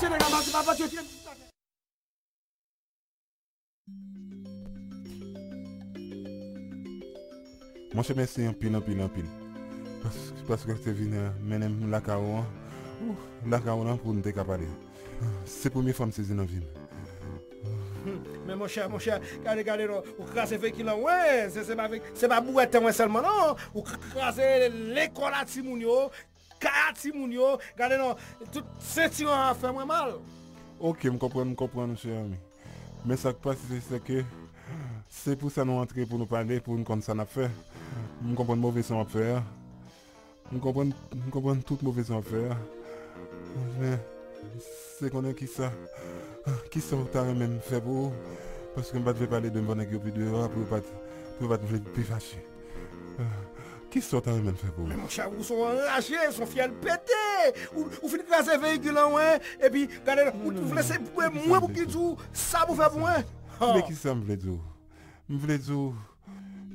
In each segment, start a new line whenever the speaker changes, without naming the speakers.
partir, les gars, pas partir.
Moi, je merci en pile. Parce que tu viens mener la caron. La caron pour nous décapaler. C'est pour mes femmes saisir dans la vie.
Mais mon cher, regardez, vous crasez véhicule là, ouais, c'est pas bouette seulement, non. Vous crasez l'école à Timounio, Kaya Timounio, regardez, non, tout c'est a fait moi mal.
Ok, je comprends, cher ami. Mais ça qui passe, c'est que c'est pour ça nous entrer pour nous parler, pour nous connaître ça n'a fait. Je comprends mauvais son à faire. Je comprends toute mauvaise son à faire. Mais c'est qu'on est qui ça t'as même fait pour parce que je ne vais pas parler de mon équipe de pour pas te plus fâché. Qui ça t'as même fait pour?
Mais mon cher, vous sont enragés, ils sont fiers de péter. Vous finissez de casser le véhicule là, ouais. Et puis, regardez, vous laissez moi pour qui tout ça vous fait pour moi.
Mais qui ça me veut dire? Me veut dire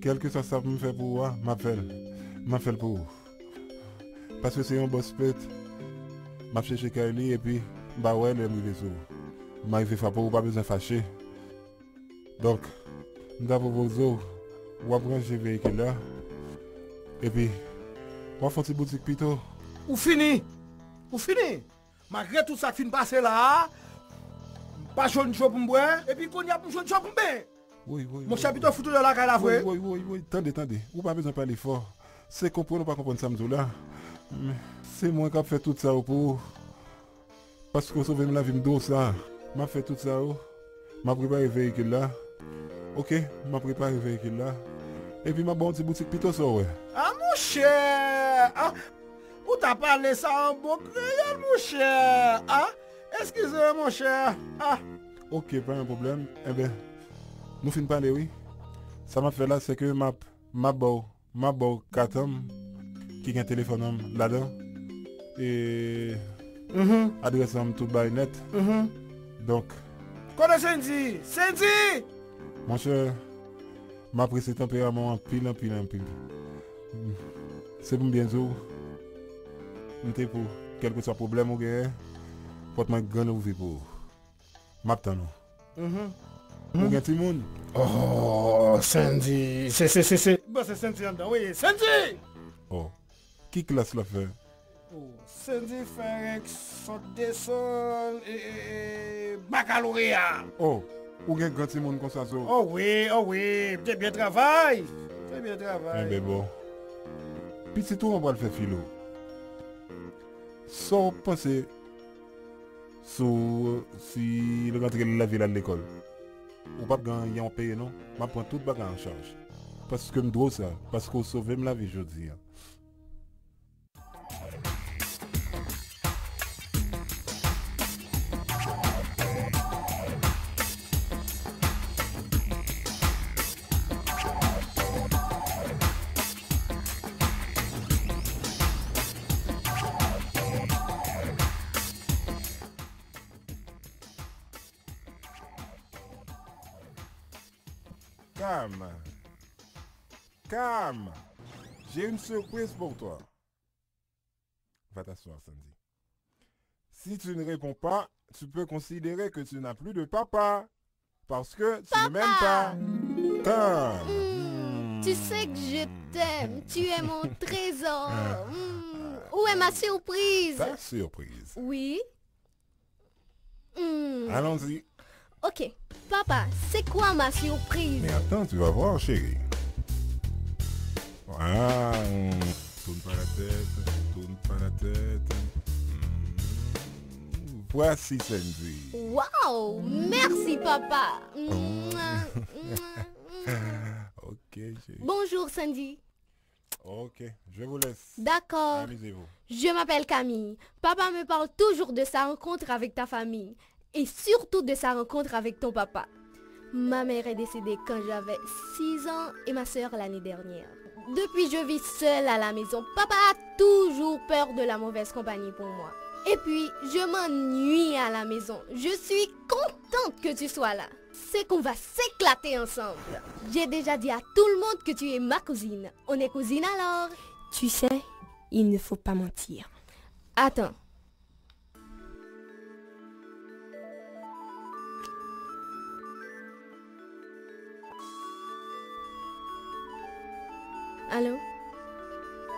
quel que soit ça me fait pour moi, m'appelle pour. Parce que c'est un boss pète. M'a cherché Kylie et puis bah ouais, elle est arrivée sur. M'a arrivé faire pour pas besoin fâcher. Donc, nous avons vos ou après j'ai véhicule là. Et puis, on fait une petite boutique plutôt.
Ou fini. Malgré tout ça qui finit passer là, pas jaune chaud pour moi, et puis qu'on y a pour jaune chaud pour moi.
Oui.
Mon chapitre foutu de la caille la vraie.
Oui. Attendez. Ou pas besoin de parler fort. C'est comprendre ou pas comprendre ça là. Mais c'est moi qui a fait tout ça pour. Parce que sauver la vie de ça. M'a fait tout ça. M'a préparé le véhicule là. Ok, m'a préparé le véhicule là. Et puis m'a bon petit boutique plutôt ça ouais.
Ah mon cher, ah, ou t'as parlé ça en bon créole mon cher, ah, excusez-moi mon cher, ah.
Ok, pas un problème. Eh bien, nous finissons parler oui. Ça m'a fait là c'est que ma beau 4 hommes qui a un téléphone là-dedans. Et adresse tout by net. Donc.
Connais Sandy.
Mon cher, m'a pris ce tempérament en pile. C'est pour bien dire. Pour quel que soit le problème ou guerre, pour moi grand ouvrir pour. M'attends nous. Pour gagner tout le monde.
Oh, Sandy, c'est. Bon, c'est Sandy là-dedans, oui, Sandy.
Oh, qui classe l'a fait?
Oh, Sandy fait descend et baccalauréat.
Oh, ou gagne grand monde comme ça.
Oh oui, t'es bien travail.
Eh ben bon. Puis c'est tout on va le faire philo. Sans penser sur si le rentré la ville à l'école. Ou pas gagner en paye non, m'a prend tout bagage en charge. Parce que me dois ça, parce qu'on sauve la vie aujourd'hui. Calme. J'ai une surprise pour toi. Va t'asseoir, Sandy. Si tu ne réponds pas, tu peux considérer que tu n'as plus de papa. Parce que tu ne m'aimes pas. Calme.
Tu sais que je t'aime. Tu es mon trésor. Où est ma surprise?
Ta surprise.
Oui.
Allons-y.
Ok. Papa, c'est quoi ma surprise?
Mais attends, tu vas voir, chérie. Ah, tourne pas la tête. Voici Sandy.
Wow, merci papa.
Ok, chérie.
Bonjour Sandy.
Ok, je vous laisse.
D'accord.
Amusez-vous.
Je m'appelle Camille. Papa me parle toujours de sa rencontre avec ta famille. Et surtout de sa rencontre avec ton papa. Ma mère est décédée quand j'avais 6 ans et ma soeur l'année dernière. Depuis, je vis seule à la maison. Papa a toujours peur de la mauvaise compagnie pour moi. Et puis, je m'ennuie à la maison. Je suis contente que tu sois là. C'est qu'on va s'éclater ensemble. J'ai déjà dit à tout le monde que tu es ma cousine. On est cousine alors?
Tu sais, il ne faut pas mentir.
Attends. Allô?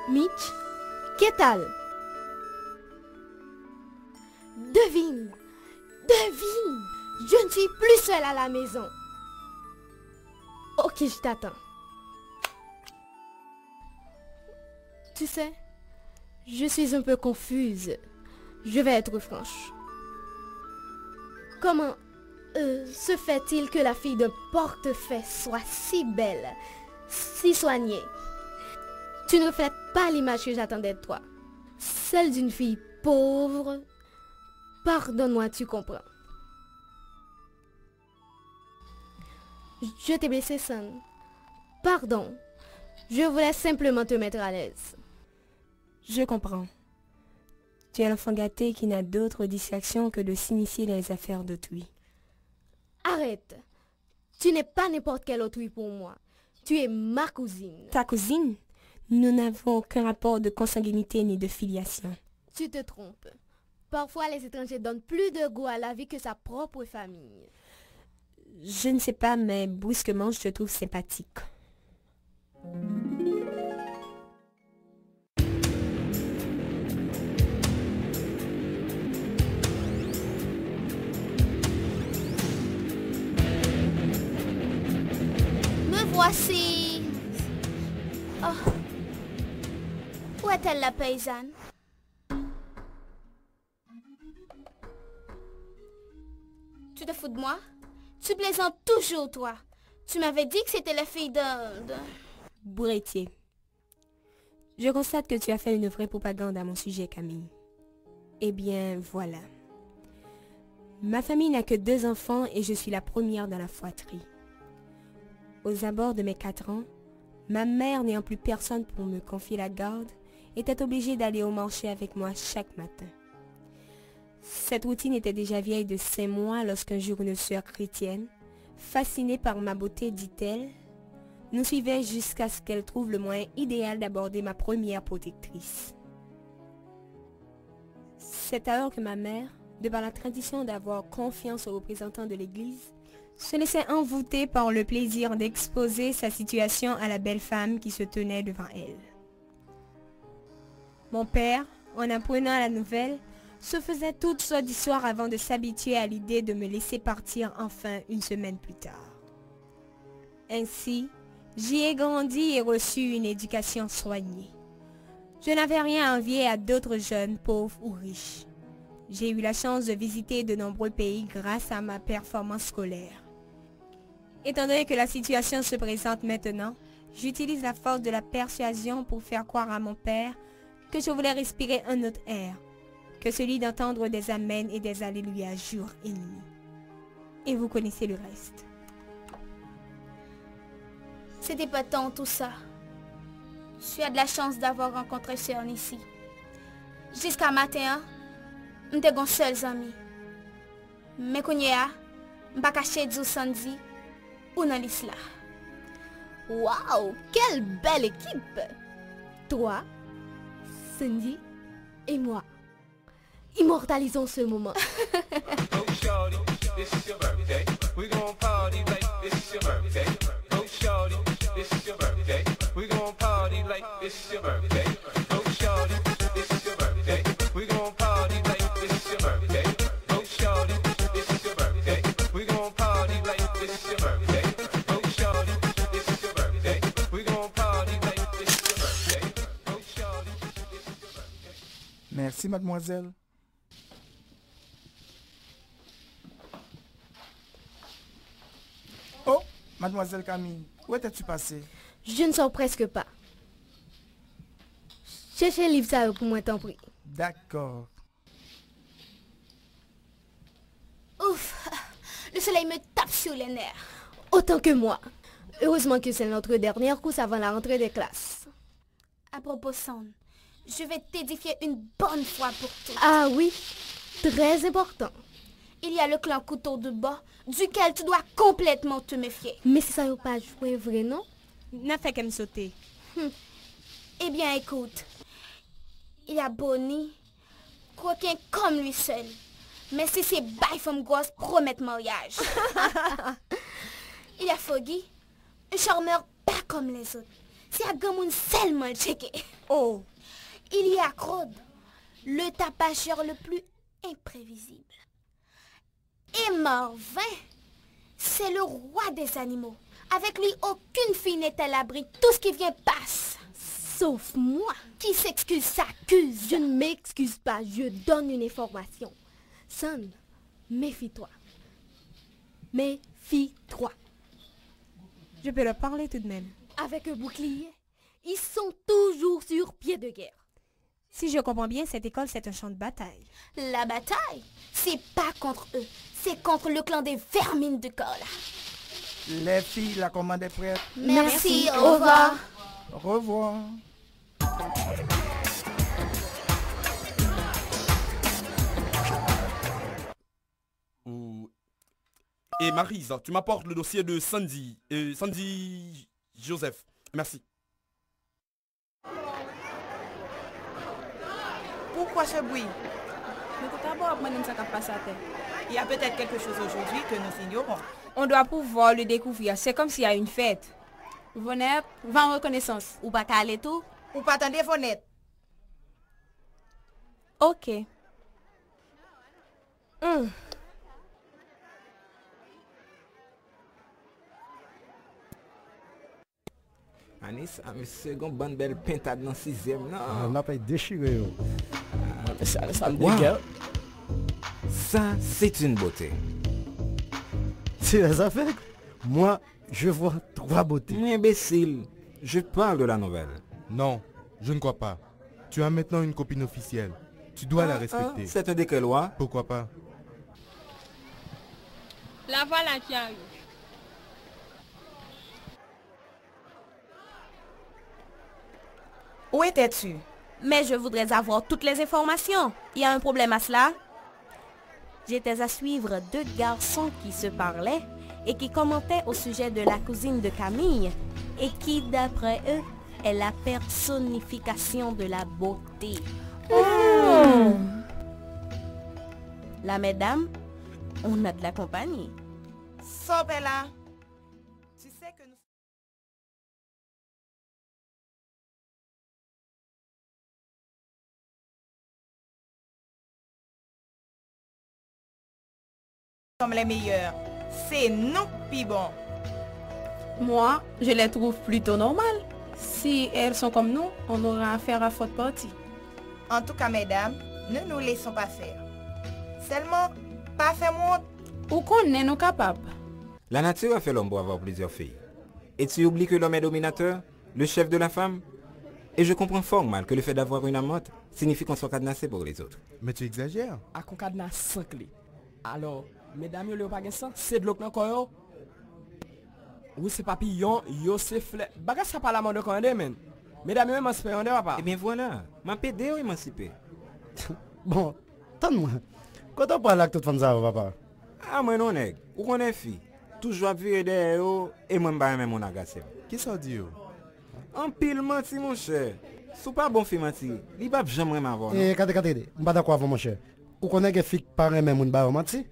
Mitch? ¿Qué tal? Devine! Devine! Je ne suis plus seule à la maison. Ok, je t'attends. Tu sais, je suis un peu confuse. Je vais être franche. Comment se fait-il que la fille d'un portefaix soit si belle, si soignée? Tu ne reflètes pas l'image que j'attendais de toi. Celle d'une fille pauvre. Pardonne-moi, tu comprends. Je t'ai blessé, Son. Pardon. Je voulais simplement te mettre à l'aise.
Je comprends. Tu es l'enfant gâté qui n'a d'autre distraction que de s'initier dans les affaires d'autrui.
Arrête. Tu n'es pas n'importe quel autrui pour moi. Tu es ma cousine.
Ta cousine? Nous n'avons aucun rapport de consanguinité ni de filiation.
Tu te trompes. Parfois, les étrangers donnent plus de goût à la vie que sa propre famille.
Je ne sais pas, mais brusquement, je te trouve sympathique.
Me voici. Oh. Où est-elle la paysanne? Tu te fous de moi? Tu plaisantes toujours, toi. Tu m'avais dit que c'était la fille de...
Bourretier. Je constate que tu as fait une vraie propagande à mon sujet, Camille. Eh bien, voilà. Ma famille n'a que 2 enfants et je suis la première dans la fratrie. Aux abords de mes 4 ans, ma mère, n'ayant plus personne pour me confier la garde, était obligée d'aller au marché avec moi chaque matin. Cette routine était déjà vieille de 5 mois lorsqu'un jour une sœur chrétienne, fascinée par ma beauté, dit-elle, nous suivait jusqu'à ce qu'elle trouve le moyen idéal d'aborder ma première protectrice. C'est alors que ma mère, de par la tradition d'avoir confiance aux représentants de l'Église, se laissait envoûter par le plaisir d'exposer sa situation à la belle femme qui se tenait devant elle. Mon père, en apprenant la nouvelle, se faisait toutes sortes d'histoires avant de s'habituer à l'idée de me laisser partir enfin une semaine plus tard. Ainsi, j'y ai grandi et reçu une éducation soignée. Je n'avais rien à envier à d'autres jeunes, pauvres ou riches. J'ai eu la chance de visiter de nombreux pays grâce à ma performance scolaire. Étant donné que la situation se présente maintenant, j'utilise la force de la persuasion pour faire croire à mon père que je voulais respirer un autre air, que celui d'entendre des amens et des alléluia jour et nuit. Et vous connaissez le reste.
C'était pas tant tout ça. Tu as de la chance d'avoir rencontré Sœur ici. Jusqu'à matin, m'étais gon seuls amis. Mais qu'on y a, m'pas caché du samedi ou dans l'isla.
Waouh, quelle belle équipe! Toi, Cindy et moi. Immortalisons ce moment.
Oh shorty, this is your birthday. We gon' party like this is your birthday. Oh shorty, this is your birthday. We gon' party like this is your birthday. Oh shorty, this is your birthday. We gon' party like this is your birthday. Oh shorty, this is your birthday. We gon' party like this is your birthday. Oh shorty, this is your birthday. We gon' party like this is your birthday. Oh shorty, this is your birthday.
Merci, mademoiselle. Oh, mademoiselle Camille, où étais-tu passée?
Je ne sors presque pas. Cherchez un livre ça pour moi, t'en prie.
D'accord.
Ouf, le soleil me tape sur les nerfs.
Autant que moi. Heureusement que c'est notre dernière course avant la rentrée des classes.
À propos, Son, je vais t'édifier une bonne fois pour toutes.
Ah oui, très important.
Il y a le clan couteau de bas, duquel tu dois complètement te méfier.
Mais si ça ne veut pas jouer vrai, non?
N'a fait qu'à me sauter.
Eh bien, écoute. Il y a Bonnie, coquin comme lui seul. Mais si ces bails femmes grosses promettent mariage. Il y a Foggy, un charmeur pas comme les autres. c'est à grand monde seulement checké.
Oh,
Il y a Claude, le tapageur le plus imprévisible. Et Marvin, c'est le roi des animaux. Avec lui, aucune fille n'est à l'abri. Tout ce qui vient passe.
Sauf moi.
Qui s'excuse s'accuse.
Je ne m'excuse pas, je donne une information. Son, méfie-toi. Méfie-toi.
je peux leur parler tout de même.
Avec un bouclier, ils sont toujours sur pied de guerre.
Si je comprends bien, cette école, c'est un champ de bataille.
La bataille, c'est pas contre eux. C'est contre le clan des vermines de colle.
Les filles, la commande est prête.
Merci, au revoir.
Au revoir.
Et Maryse, tu m'apportes le dossier de Sandy. Sandy Joseph. Merci.
Pourquoi ce bruit?
Il y a peut-être quelque chose aujourd'hui que nous ignorons.
On doit pouvoir le découvrir. C'est comme s'il y a une fête.
Vonep, va en reconnaissance. Ou pas qu'à aller tout?
Ou pas attendre fenêtre.
Ok.
Anis, monsieur, une bonne belle pintade dans 6e, non?
On n'a pas déchiré.
Ça me
Wow.
dégueule.
Ça, c'est une beauté.
C'est les affaires. Moi, je vois 3 beautés.
Imbécile, je parle de la nouvelle.
Non, je ne crois pas. Tu as maintenant une copine officielle. Tu dois la respecter.
C'est un décret loi.
Pourquoi pas?
La voilà qui arrive.
Où étais-tu?
Mais je voudrais avoir toutes les informations. Il y a un problème à cela? J'étais à suivre 2 garçons qui se parlaient et qui commentaient au sujet de la cousine de Camille et qui, d'après eux, est la personnification de la beauté. La mesdames, on a de la compagnie.
Sobella. Tu sais que nous... sommes les meilleurs. C'est nous qui bon.
Moi, je les trouve plutôt normales. Si elles sont comme nous, on aura affaire à faute partie.
En tout cas, mesdames, ne nous laissons pas faire. Seulement, pas faire montre.
Ou qu'on est nous capables.
La nature a fait l'homme pour avoir plusieurs filles. Et tu oublies que l'homme est dominateur, le chef de la femme? Et je comprends fort mal que le fait d'avoir une amante signifie qu'on soit cadenassé pour les autres.
Mais tu exagères.
A kon cadenas sans clé. Alors, mesdames, yo le pas gen sang, c'est de l'eau nan kon yo. Oui, c'est papillon, yo c'est fleur. Baga ça pas la mode kon de men. Mesdames, yo émancipé, on de papa.
Eh bien voilà, m'a pédé ou émancipé.
Bon, tente-moi. Quand on parle avec toute femme ça, papa?
Ah, moi non, nèg. Ou qu'on est fille. Toujours viré derrière yo, et moi m'ba même mon agacé.
Qui ça dit?
En pile menti, mon cher. Sou pas bon fille menti. Li pas jamais m'avoir.
Eh, kade, m'pas d'accord avec mon cher. Ou connaît que fille parent même moun ba ou menti?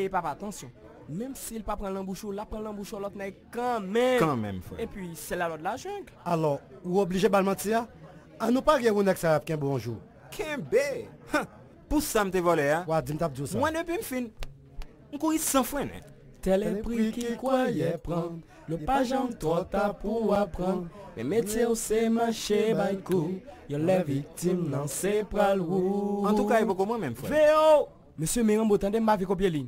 Papa, attention. Même s'il pas prend l'embouchou, la prend l'embouchou, l'autre nèg quand même.
Quand même, frère.
Et puis, c'est la loi de la jungle.
Alors, ou obligé bal mentir? A nous pas gen que ça qu'un bonjour.
Kembe. Pour ça m'te volé, hein?
Ouais, dis-moi t'as ça.
Moi ne peux m'fin. On courit sans frein, hein?
Tel est le prix qu'il croyait prendre. Le page en trop tard pour apprendre. Mais métier c'est marché by coup. Yo les victimes non c'est pral ou.
En tout cas, il faut comment même, frère.
Véo! Monsieur Mirambo, tendez ma vie copier ligne.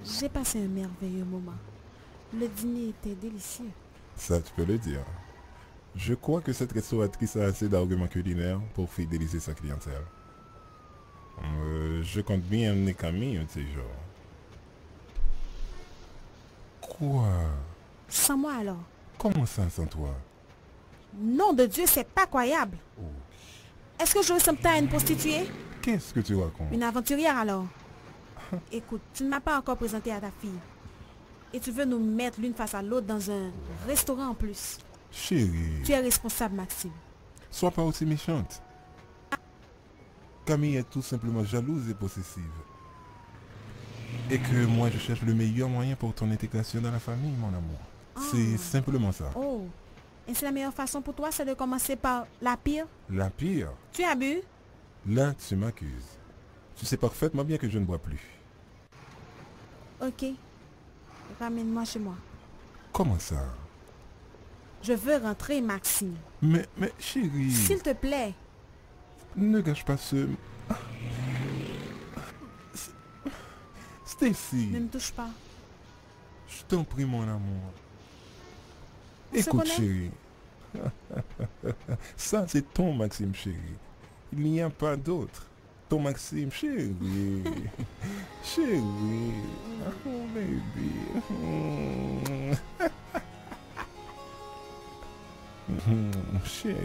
J'ai passé un merveilleux moment. Le dîner était délicieux.
Ça, tu peux le dire. Je crois que cette restauratrice a assez d'arguments culinaires pour fidéliser sa clientèle. Je compte bien amener Camille un de ces jours. Quoi?
Sans moi alors?
Comment ça sans toi?
Nom de Dieu, c'est pas croyable. Est-ce que je ressemble à une prostituée?
Qu'est-ce que tu racontes?
Une aventurière alors? Écoute, tu ne m'as pas encore présenté à ta fille. Et tu veux nous mettre l'une face à l'autre dans un restaurant en plus.
Chérie,
Tu es responsable, Maxime.
sois pas aussi méchante. Camille est tout simplement jalouse et possessive. Et que moi, je cherche le meilleur moyen pour ton intégration dans la famille, mon amour. C'est simplement ça.
Oh. Et c'est la meilleure façon pour toi, c'est de commencer par la pire?
La pire?
Tu as bu?
Là, tu m'accuses. Tu sais parfaitement bien que je ne bois plus.
Ok. Ramène-moi chez moi.
Comment ça?
Je veux rentrer, Maxime.
Mais chérie...
S'il te plaît.
Ne gâche pas ce... Stacy.
Ne me touche pas.
Je t'en prie, mon amour. Écoute,
Cependant...
chérie. Ça, c'est ton Maxime, chérie. Il n'y a pas d'autre. Ton Maxime, chérie. Chérie. Oh, baby. Chérie.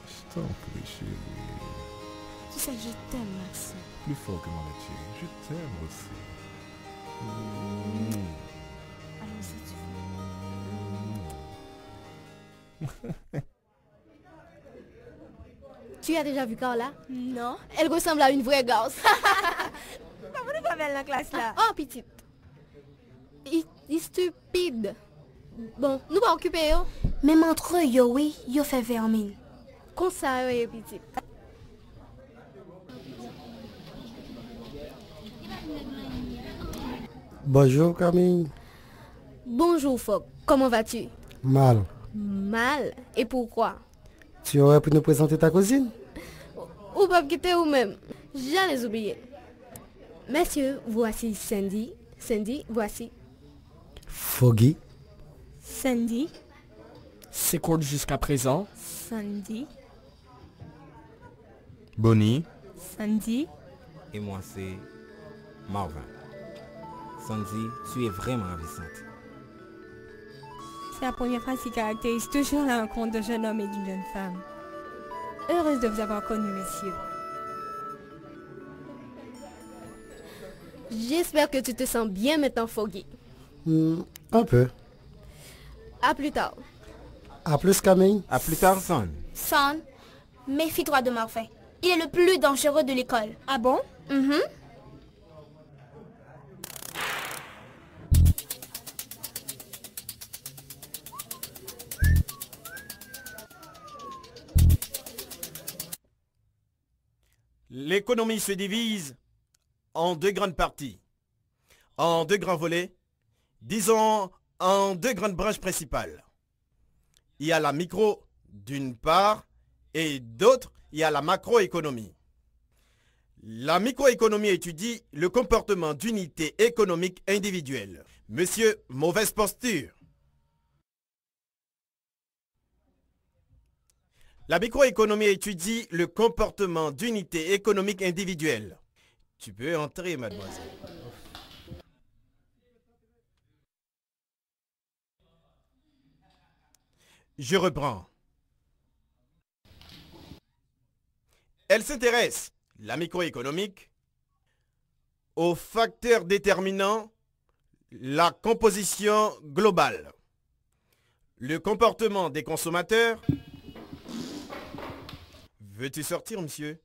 Je t'en prie, chérie.
Tu sais que je t'aime, Maxime.
Plus fort que mon chérie. Je t'aime aussi.
Allons-y, tu
Tu as déjà vu Carla?
Non.
Elle ressemble à une vraie gosse.
Comment tu t'appelles la classe là?
Oh, petite. Il stupide. Bon, nous va occuper, yo.
Même entre eux, yo, oui, yo fait vermine.
Comme ça, oui, petite.
Bonjour Camille.
Bonjour, Fogg. Comment vas-tu?
Mal.
Mal? Et pourquoi?
Tu aurais pu nous présenter ta cousine?
Ou pas quitter ou même. J'allais oublier. Messieurs, voici Sandy. Sandy, voici.
Foggy.
Sandy.
C'est court jusqu'à présent.
Sandy.
Bonnie.
Sandy.
Et moi, c'est Marvin. Sandy, tu es vraiment ravissante.
C'est la première phrase qui caractérise toujours la rencontre d'un jeune homme et d'une jeune femme. Heureuse de vous avoir connu, messieurs.
J'espère que tu te sens bien maintenant, Foggy.
Un peu.
À plus tard.
À plus Camille.
À plus tard, Son.
Son, méfie-toi de Marvin. Il est le plus dangereux de l'école.
Ah bon?
L'économie se divise en deux grandes parties, en deux grands volets, disons en deux grandes branches principales. Il y a la micro d'une part et d'autre, il y a la macroéconomie. La microéconomie étudie le comportement d'unités économiques individuelles. Monsieur, mauvaise posture. La microéconomie étudie le comportement d'unités économiques individuelles. Tu peux entrer, mademoiselle. Je reprends. Elle s'intéresse, la microéconomique, aux facteurs déterminant la composition globale, le comportement des consommateurs. Veux-tu sortir, monsieur?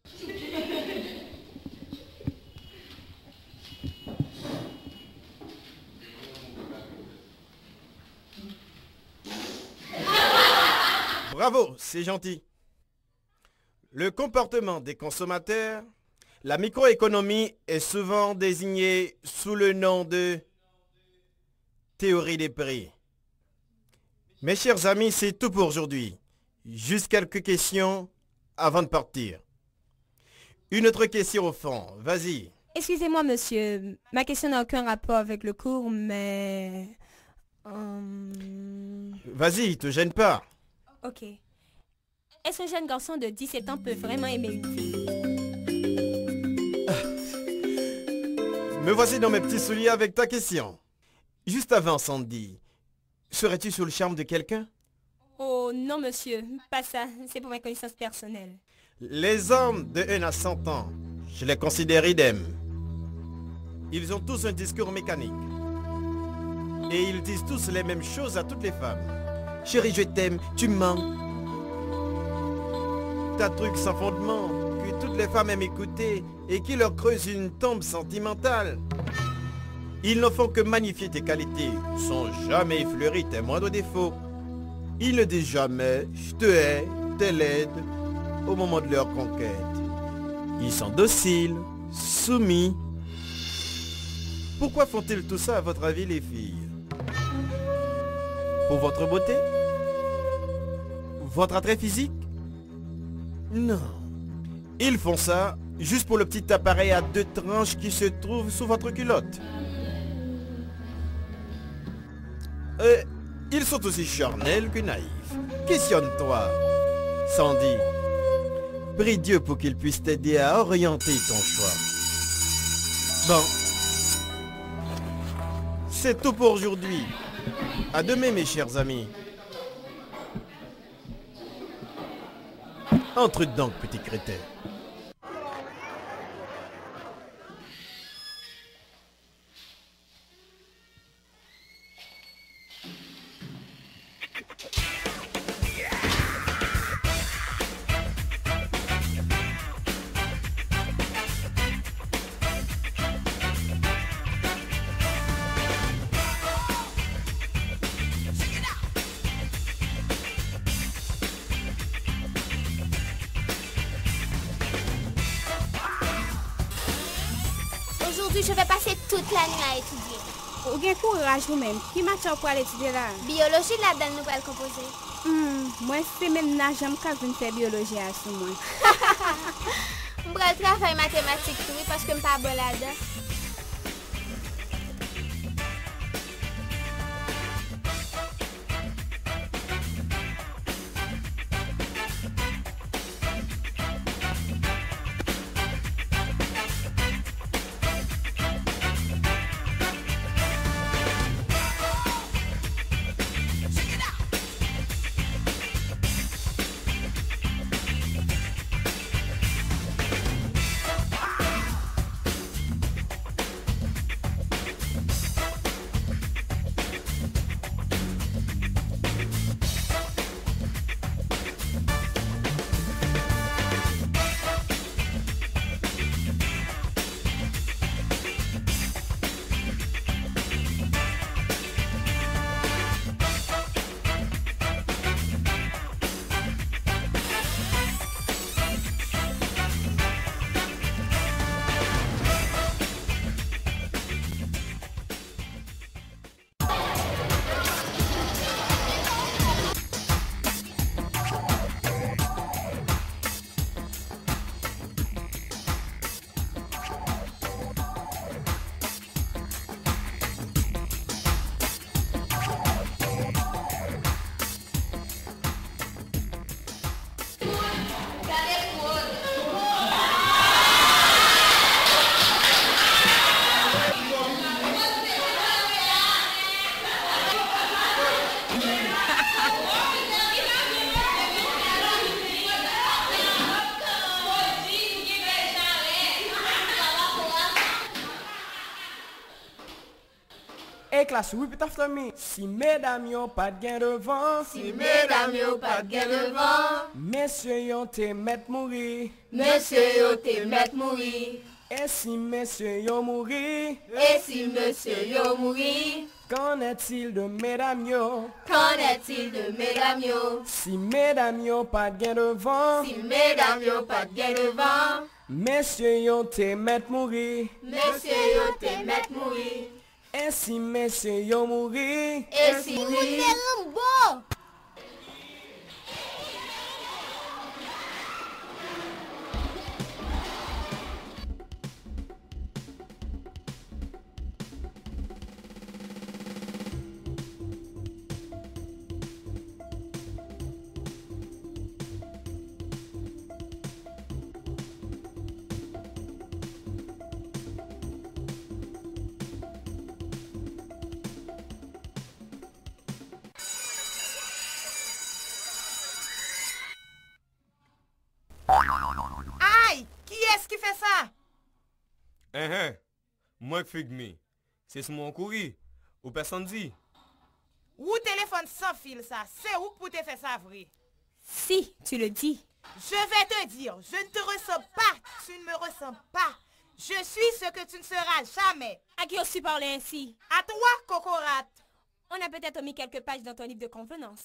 Bravo, c'est gentil. Le comportement des consommateurs, la microéconomie est souvent désignée sous le nom de théorie des prix. Mes chers amis, c'est tout pour aujourd'hui. Juste quelques questions avant de partir. Une autre question au fond, vas-y.
Excusez-moi, monsieur. Ma question n'a aucun rapport avec le cours, mais...
Vas-y, te gêne pas.
Ok. Est-ce qu'un jeune garçon de 17 ans peut vraiment aimer une fille?
Me voici dans mes petits souliers avec ta question. Juste avant, Sandy, serais-tu sous le charme de quelqu'un?
Oh non, monsieur. Pas ça. C'est pour ma connaissance personnelle.
Les hommes de 1 à 100 ans, je les considère idem. Ils ont tous un discours mécanique. Et ils disent tous les mêmes choses à toutes les femmes. Chérie, je t'aime, tu me manques. T'as truc sans fondement
que toutes les femmes aiment écouter et qui leur creusent une tombe sentimentale. Ils ne font que magnifier tes qualités, sans jamais effleurer tes moindres défauts. Ils ne disent jamais « je te hais », « t'es laide » au moment de leur conquête. Ils sont dociles, soumis. Pourquoi font-ils tout ça à votre avis les filles? Pour votre beauté? Votre attrait physique? Non. Ils font ça juste pour le petit appareil à 2 tranches qui se trouve sous votre culotte. Ils sont aussi charnels que naïfs. Questionne-toi, Sandy. Prie Dieu pour qu'il puisse t'aider à orienter ton choix. Bon. C'est tout pour aujourd'hui. À demain, mes chers amis. Entre donc, petit crétin.
Aujourd'hui, je vais passer toute la nuit à étudier.
Ou bien courage vous-même. Qui matière pour aller étudier là?
Biologie là-dedans, nous allons composer.
Moi, c'est même là, j'aime quand je fais biologie à ce moment.
Je vais travailler mathématiques, oui, parce que je ne suis pas bonne là-dedans.
Hey classe, repeat after me. Si mesdames yon pas de gain devant,
si mesdames yon pas de gain devant,
messieurs yon te met mourir,
messieurs yon te met mourir.
Et si messieurs yon mourir,
et si messieurs yon mourir,
qu'en est-il de mesdames yon?
Qu'en est-il de mesdames yon?
Si mesdames yon pas de gain devant,
si mesdames yon pas de gain devant,
messieurs yon te met mourir,
messieurs yon te met mourir.
Et si messieurs yon mourir,
et si mourir.
Aïe! Qui est-ce qui fait ça?
Moi Figme. C'est sur mon courrier. Ou personne dit.
Ou téléphone sans fil ça? C'est où pour te faire ça vrai?
Si, tu le dis.
Je vais te dire, je ne te ressemble pas, tu ne me ressembles pas. Je suis ce que tu ne seras jamais.
À qui aussi parler ainsi?
À toi, Cocorate.
On a peut-être omis quelques pages dans ton livre de convenance.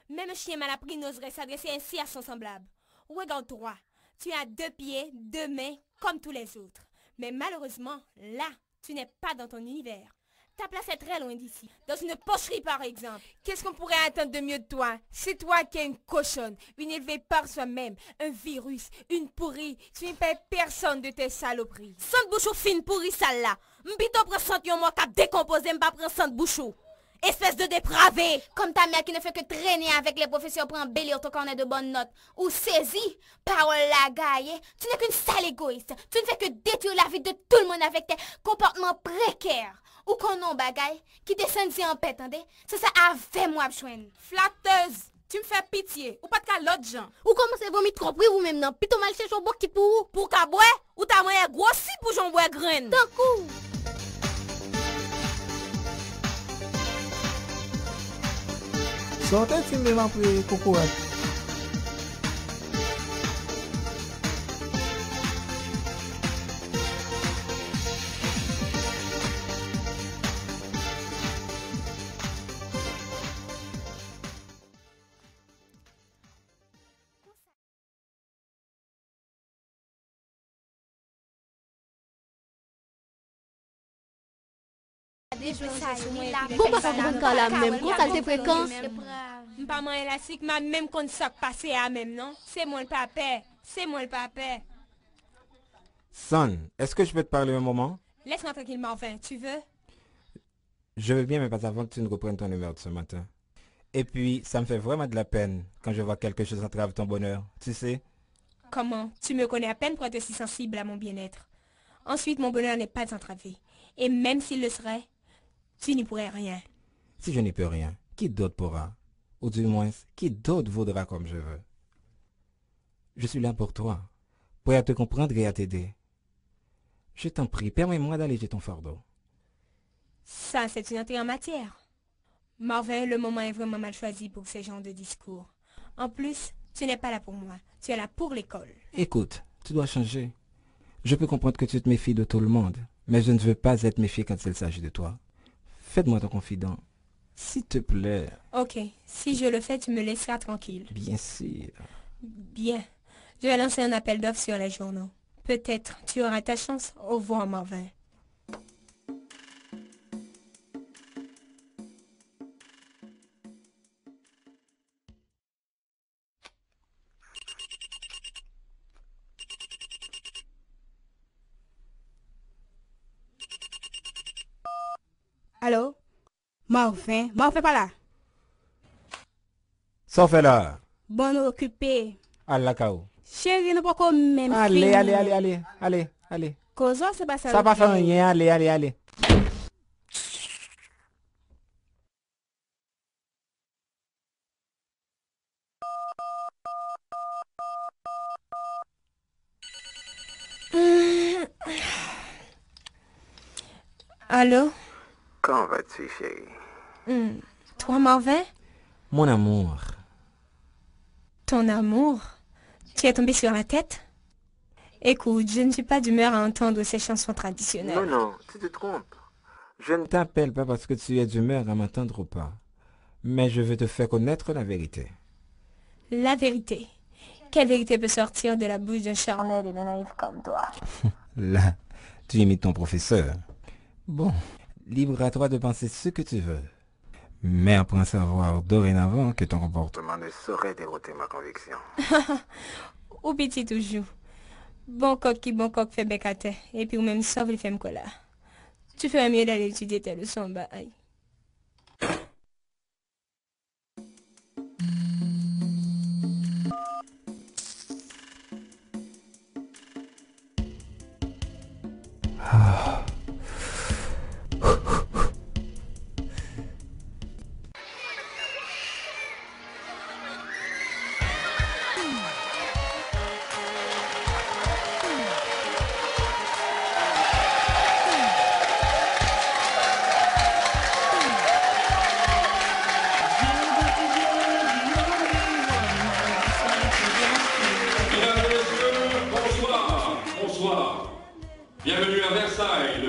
Même un chien mal appris n'oserait s'adresser ainsi à son semblable. Regarde-toi, tu as 2 pieds, 2 mains, comme tous les autres. Mais malheureusement, là, tu n'es pas dans ton univers. Ta place est très loin d'ici. Dans une pocherie, par exemple.
Qu'est-ce qu'on pourrait attendre de mieux de toi? C'est toi qui es une cochonne, une élevée par soi-même, un virus, une pourrie. Tu ne payes personne de tes saloperies.
Sans bouchou fine pourri sale là. M'pito prend sant yon moi cap décomposé, m'pas prend sant bouchou. Espèce de dépravé.
Comme ta mère qui ne fait que traîner avec les professeurs pour embellir ton carnet de bonnes notes. Ou saisi, parole la gaille, tu n'es qu'une sale égoïste. Tu ne fais que détruire la vie de tout le monde avec tes comportements précaires. Ou qu'on non bagaille, qui descend si en paix, attendez? C'est ça avec moi, chouine.
Flatteuse, tu me fais pitié. Ou pas de cas l'autre gens.
Ou commencez à vomir trop pris vous même non? Plutôt mal chercher au bord qui pour.
Pour qu'à boire, ou ta moyen grossi pour j'en bois graine.
D'un coup.
Sortez timidement pour Cocorate.
Pourquoi ça prend quand la même? Quand ça te fréquent?
M'pas man élastique, m'a même kon ça passé à même, non? C'est moi le papa. C'est moi le papa.
Son, est-ce que je peux te parler un moment?
Laisse-moi tranquille, Marvin. Tu veux?
Je veux bien, mais pas avant que tu ne reprennes ton humeur de ce matin. Et puis, ça me fait vraiment de la peine quand je vois quelque chose entrave ton bonheur. Tu sais?
Comment? Tu me connais à peine pour être si sensible à mon bien-être. Ensuite, mon bonheur n'est pas entravé. Et même s'il le serait, tu n'y pourrais rien.
Si je n'y peux rien, qui d'autre pourra? Ou du moins, qui d'autre voudra comme je veux? Je suis là pour toi, prêt à te comprendre et à t'aider. Je t'en prie, permets-moi d'alléger ton fardeau.
Ça, c'est une entrée en matière. Marvin, le moment est vraiment mal choisi pour ce genre de discours. En plus, tu n'es pas là pour moi, tu es là pour l'école.
Écoute, tu dois changer. Je peux comprendre que tu te méfies de tout le monde, mais je ne veux pas être méfié quand il s'agit de toi. Fais-moi ton confident, s'il te plaît.
Ok, si je le fais, tu me laisseras tranquille.
Bien sûr.
Bien. Je vais lancer un appel d'offres sur les journaux. Peut-être tu auras ta chance. Au revoir, Marvin.
Allô? Marvin pas là.
Sauf là.
Bon occupé.
À la cao.
Chérie, nous pas comme même.
Allez.
Causa, c'est pas ça.
Ça va faire rien, allez.
Allô?
Comment vas-tu, chérie?
Toi, Marvin?
Mon amour.
Ton amour? Tu es tombé sur la tête? Écoute, je ne suis pas d'humeur à entendre ces chansons traditionnelles.
Non, tu te trompes. Je ne t'appelle pas parce que tu es d'humeur à m'entendre ou pas. Mais je veux te faire connaître la vérité.
La vérité? Quelle vérité peut sortir de la bouche d'un charnel et d'un naïf comme toi?
Là, tu imites ton professeur. Bon, libre à toi de penser ce que tu veux. Mais apprends à savoir dorénavant que ton comportement ne saurait dérouter ma conviction.
Ou petit toujours. Bon coq fait bec à terre. Et puis ou même sauve les femmes là. Tu ferais mieux d'aller étudier tes leçons, bah aïe.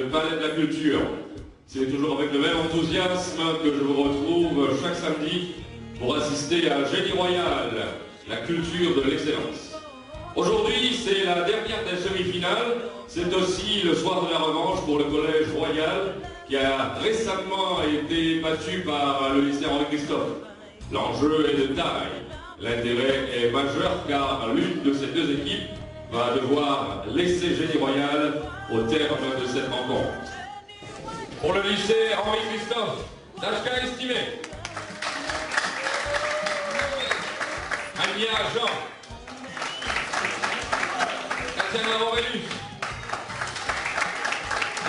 le Palais de la Culture. C'est toujours avec le même enthousiasme que je vous retrouve chaque samedi pour assister à Génie Royal, la culture de l'excellence. Aujourd'hui, c'est la dernière des semi-finales. C'est aussi le soir de la revanche pour le Collège Royal qui a récemment été battu par le lycée Henri Christophe. L'enjeu est de taille. L'intérêt est majeur car l'une de ces deux équipes va devoir laisser Génie Royal au terme de cette rencontre. Pour le lycée Henri Christophe, Dachka estimé. Ania Jean. Tatiana Aurelius.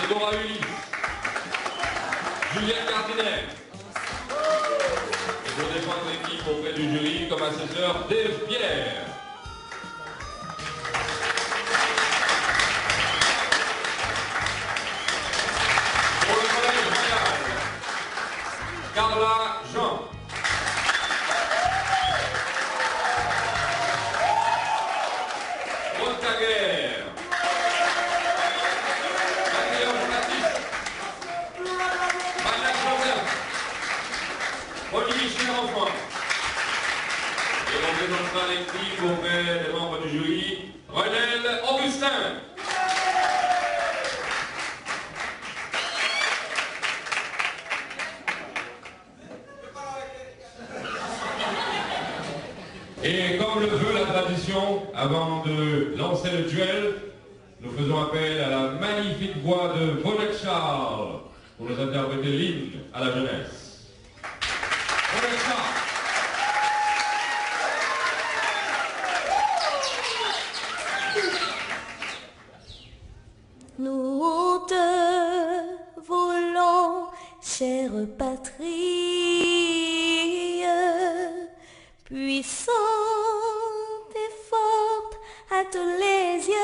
Déborah Ulysse. Juliette Gardiner. Et pour défendre l'équipe auprès du jury comme assesseur Dave Pierre. Pour le Collège Royal, Carla Jean. Montaguer. Mathéo Baptiste. Maya Joseph. Olivier Chérenfant. Et on présentera l'équipe auprès des membres du jury, Renel Augustin. Et comme le veut la tradition, avant de lancer le duel, nous faisons appel à la magnifique voix de Vonette Charles pour nous interpréter l'hymne à la jeunesse. Vonette Charles.
Nous te voulons, chère patrie, puissante et forte à tous les yeux.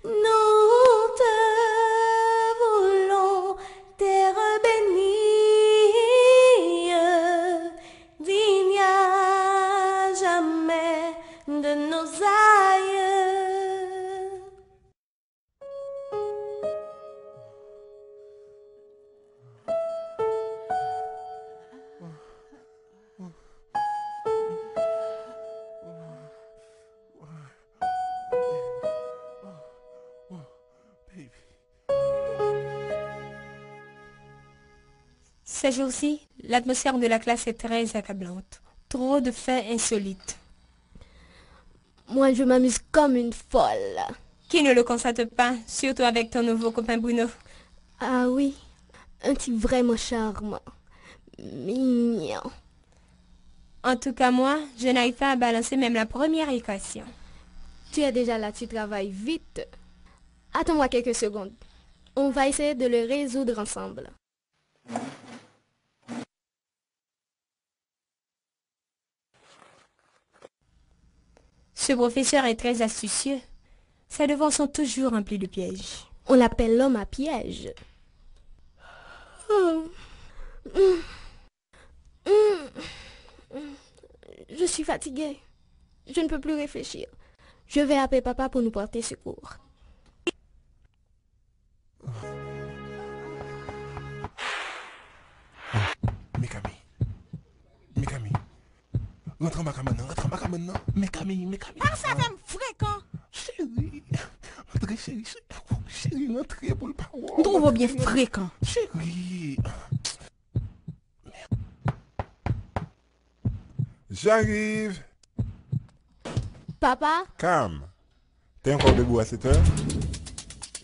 Nous te voulons, terre bénie, digne à jamais de nos aïeux.
Ces jours-ci, l'atmosphère de la classe est très accablante. Trop de faits insolites.
Moi, je m'amuse comme une folle.
Qui ne le constate pas, surtout avec ton nouveau copain Bruno?
Ah oui, un type vraiment charmant. Mignon.
En tout cas, moi, je n'arrive pas à balancer même la première équation.
Tu es déjà là, tu travailles vite. Attends-moi quelques secondes. On va essayer de le résoudre ensemble.
Ce professeur est très astucieux. Ses devoirs sont toujours remplis de pièges.
On l'appelle l'homme à piège. Je suis fatiguée. Je ne peux plus réfléchir. Je vais appeler papa pour nous porter secours.
Camille. Rentre en bas maintenant. Mais Camille.
Par ça, ça me fréquent.
Chérie. Entrez, chérie. Chérie, entrez pour le parole.
On trouve bien fréquent.
Chérie. J'arrive.
Papa?
Calme. T'es encore debout à cette heure?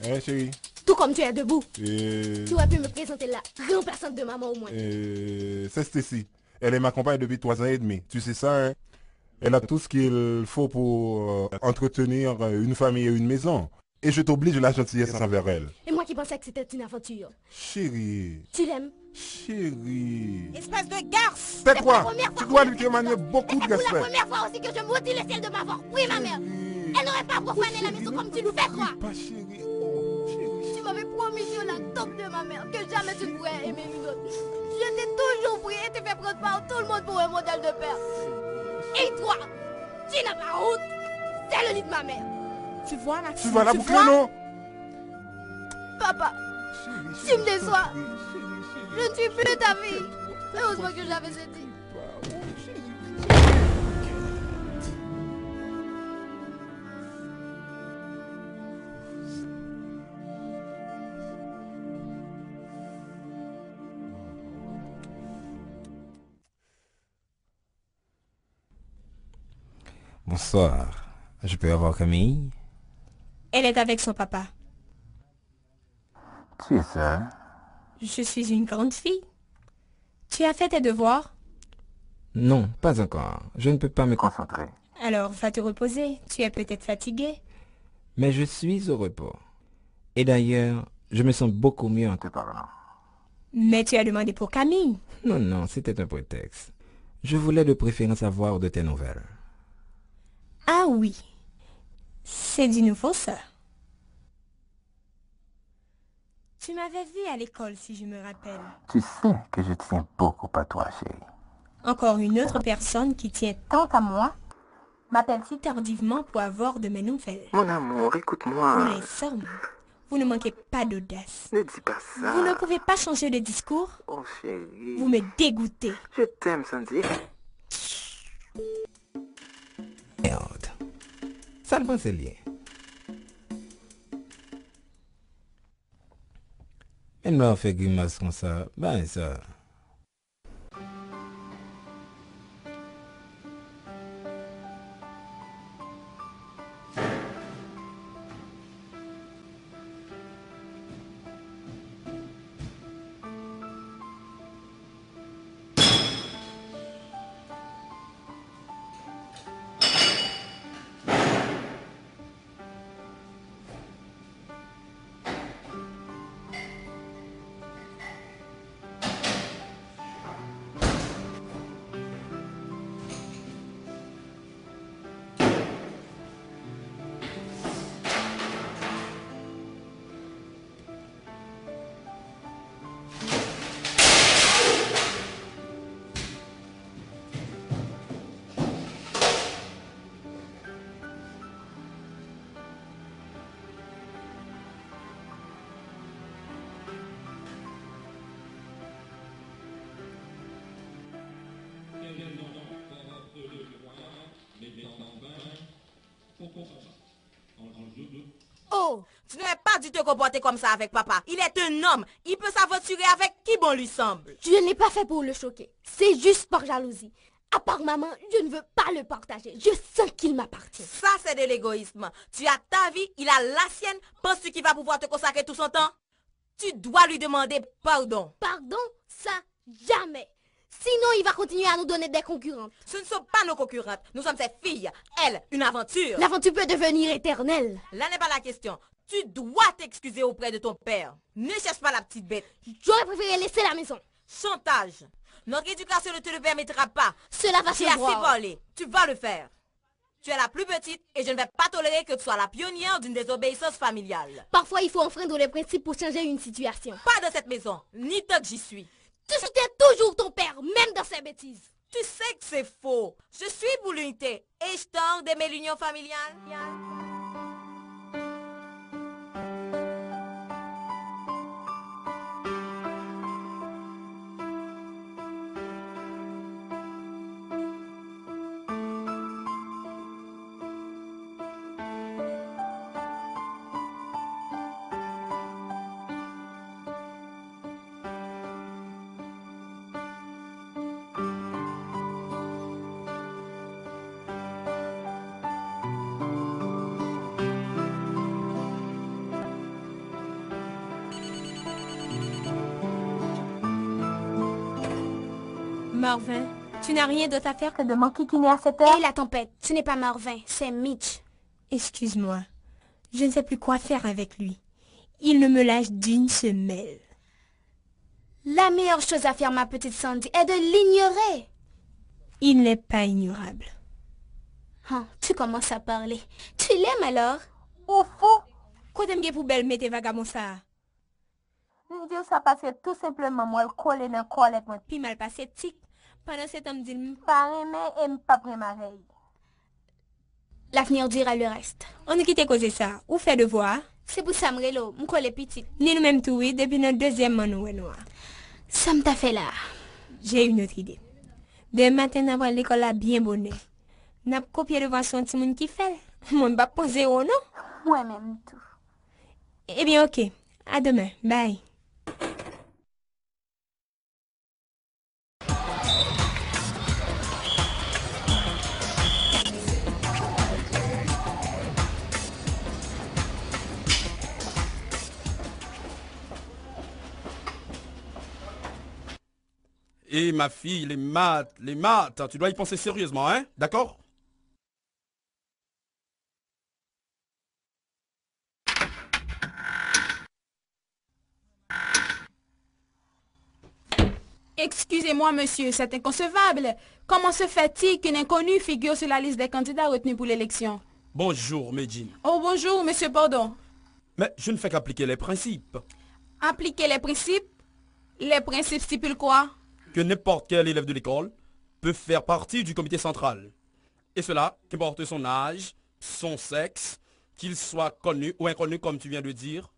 Chérie.
Tout comme tu es debout.
Tu
aurais pu me présenter la remplaçante de maman au moins.
C'est Stacy. Elle est ma compagne depuis 3 ans et demi. Tu sais ça, hein? Elle a tout ce qu'il faut pour entretenir une famille et une maison. Et je t'oblige la gentillesse envers elle.
Et moi qui pensais que c'était une aventure.
Chérie.
Tu l'aimes?
Chérie. Espèce de garce.
Tais-toi. Tu dois lui témoigner beaucoup de respect.
C'est la première fois aussi que je maudis le ciel de m'avoir. Oui, ma mère. Elle n'aurait pas profané la maison comme tu le fais, toi.
Pas chérie.
Tu m'avais promis sur la tombe de ma mère que jamais tu ne pourrais aimer une autre. Je t'ai toujours prié et t'ai fait prendre par tout le monde pour un modèle de père. Et toi, tu n'as pas honte. C'est le lit de ma mère.
Tu vois, Maxime,
tu vas la boucler, non?
Papa, tu me déçois. Je ne suis plus ta fille. Heureusement que j'avais dit.
Bonsoir. Je peux avoir Camille?
Elle est avec son papa.
Tu es seule?
Je suis une grande fille. Tu as fait tes devoirs?
Non, pas encore. Je ne peux pas me concentrer.
Alors, va te reposer. Tu es peut-être fatigué.
Mais je suis au repos. Et d'ailleurs, je me sens beaucoup mieux en te parlant.
Mais tu as demandé pour Camille.
Non, c'était un prétexte. Je voulais de préférence avoir de tes nouvelles.
Ah oui. C'est du nouveau, ça. Tu m'avais vu à l'école, si je me rappelle.
Tu sais que je tiens beaucoup à toi, chérie.
Encore une autre personne qui tient tant à moi m'appelle si tardivement pour avoir de mes nouvelles.
Mon amour, écoute-moi.
Vous les sommes. Vous ne manquez pas d'audace.
Ne dis pas ça.
Vous ne pouvez pas changer de discours.
Oh, chérie.
Vous me dégoûtez.
Je t'aime, Sandy. Merde. Ça le c'est lié. Elle m'a fait grimace comme ça. Ben ça.
Oh, tu n'aurais pas dû te comporter comme ça avec papa. Il est un homme. Il peut s'aventurer avec qui bon lui semble.
Je ne l'ai pas fait pour le choquer. C'est juste par jalousie. À part maman, je ne veux pas le partager. Je sens qu'il m'appartient.
Ça, c'est de l'égoïsme. Tu as ta vie, il a la sienne. Penses-tu qu'il va pouvoir te consacrer tout son temps? Tu dois lui demander pardon.
Pardon? Ça, jamais. Sinon, il va continuer à nous donner des concurrentes.
Ce ne sont pas nos concurrentes. Nous sommes ses filles. Elle, une aventure.
L'aventure peut devenir éternelle.
Là n'est pas la question. Tu dois t'excuser auprès de ton père. Ne cherche pas la petite bête.
J'aurais préféré laisser la maison.
Chantage. Notre éducation ne te le permettra pas.
Cela va se voir.
Tu as assez parlé. Tu vas le faire. Tu es la plus petite et je ne vais pas tolérer que tu sois la pionnière d'une désobéissance familiale.
Parfois, il faut enfreindre les principes pour changer une situation.
Pas dans cette maison, ni tant que j'y suis.
Tu soutiens toujours ton père, même dans ses bêtises.
Tu sais que c'est faux. Je suis pour l'unité et je tente d'aimer l'union familiale.
Marvin, tu n'as rien d'autre à faire que de m'enquiquiner à cette heure?
Et la tempête, ce n'est pas Marvin, c'est Mitch.
Excuse-moi, je ne sais plus quoi faire avec lui. Il ne me lâche d'une semelle.
La meilleure chose à faire, ma petite Sandy, est de l'ignorer.
Il n'est pas ignorable.
Oh, tu commences à parler. Tu l'aimes alors?
Au fond, quoi t'aimes pour belle mettre vagabond ça? Je dis ça parce que tout simplement moi le coller dans collet moi puis mal passé tic. Pendant ce temps me dit pas aimer et me pas prémarer.
L'avenir dira le reste.
On nous quitte causer ça. Ou fait devoir?
C'est pour ça m'relo, m'colle petit.
Ni nous même tout oui, depuis notre deuxième mois nous noir.
Ça m't'a fait là.
J'ai une autre idée. Demain matin, nous allons l'école là bien bonnet. N'a copié devant son petit monde qui fait. Mon pas poser au non?
Ouais, même tout.
Eh bien, ok. À demain. Bye.
Et ma fille, les maths, tu dois y penser sérieusement, hein? D'accord?
Excusez-moi, monsieur, c'est inconcevable. Comment se fait-il qu'un inconnu figure sur la liste des candidats retenus pour l'élection?
Bonjour, Medjine.
Oh, bonjour, monsieur, pardon.
Mais je ne fais qu'appliquer les principes.
Appliquer les principes? Les principes stipulent quoi?
Que n'importe quel élève de l'école peut faire partie du comité central. Et cela, qu'importe son âge, son sexe, qu'il soit connu ou inconnu comme tu viens de dire.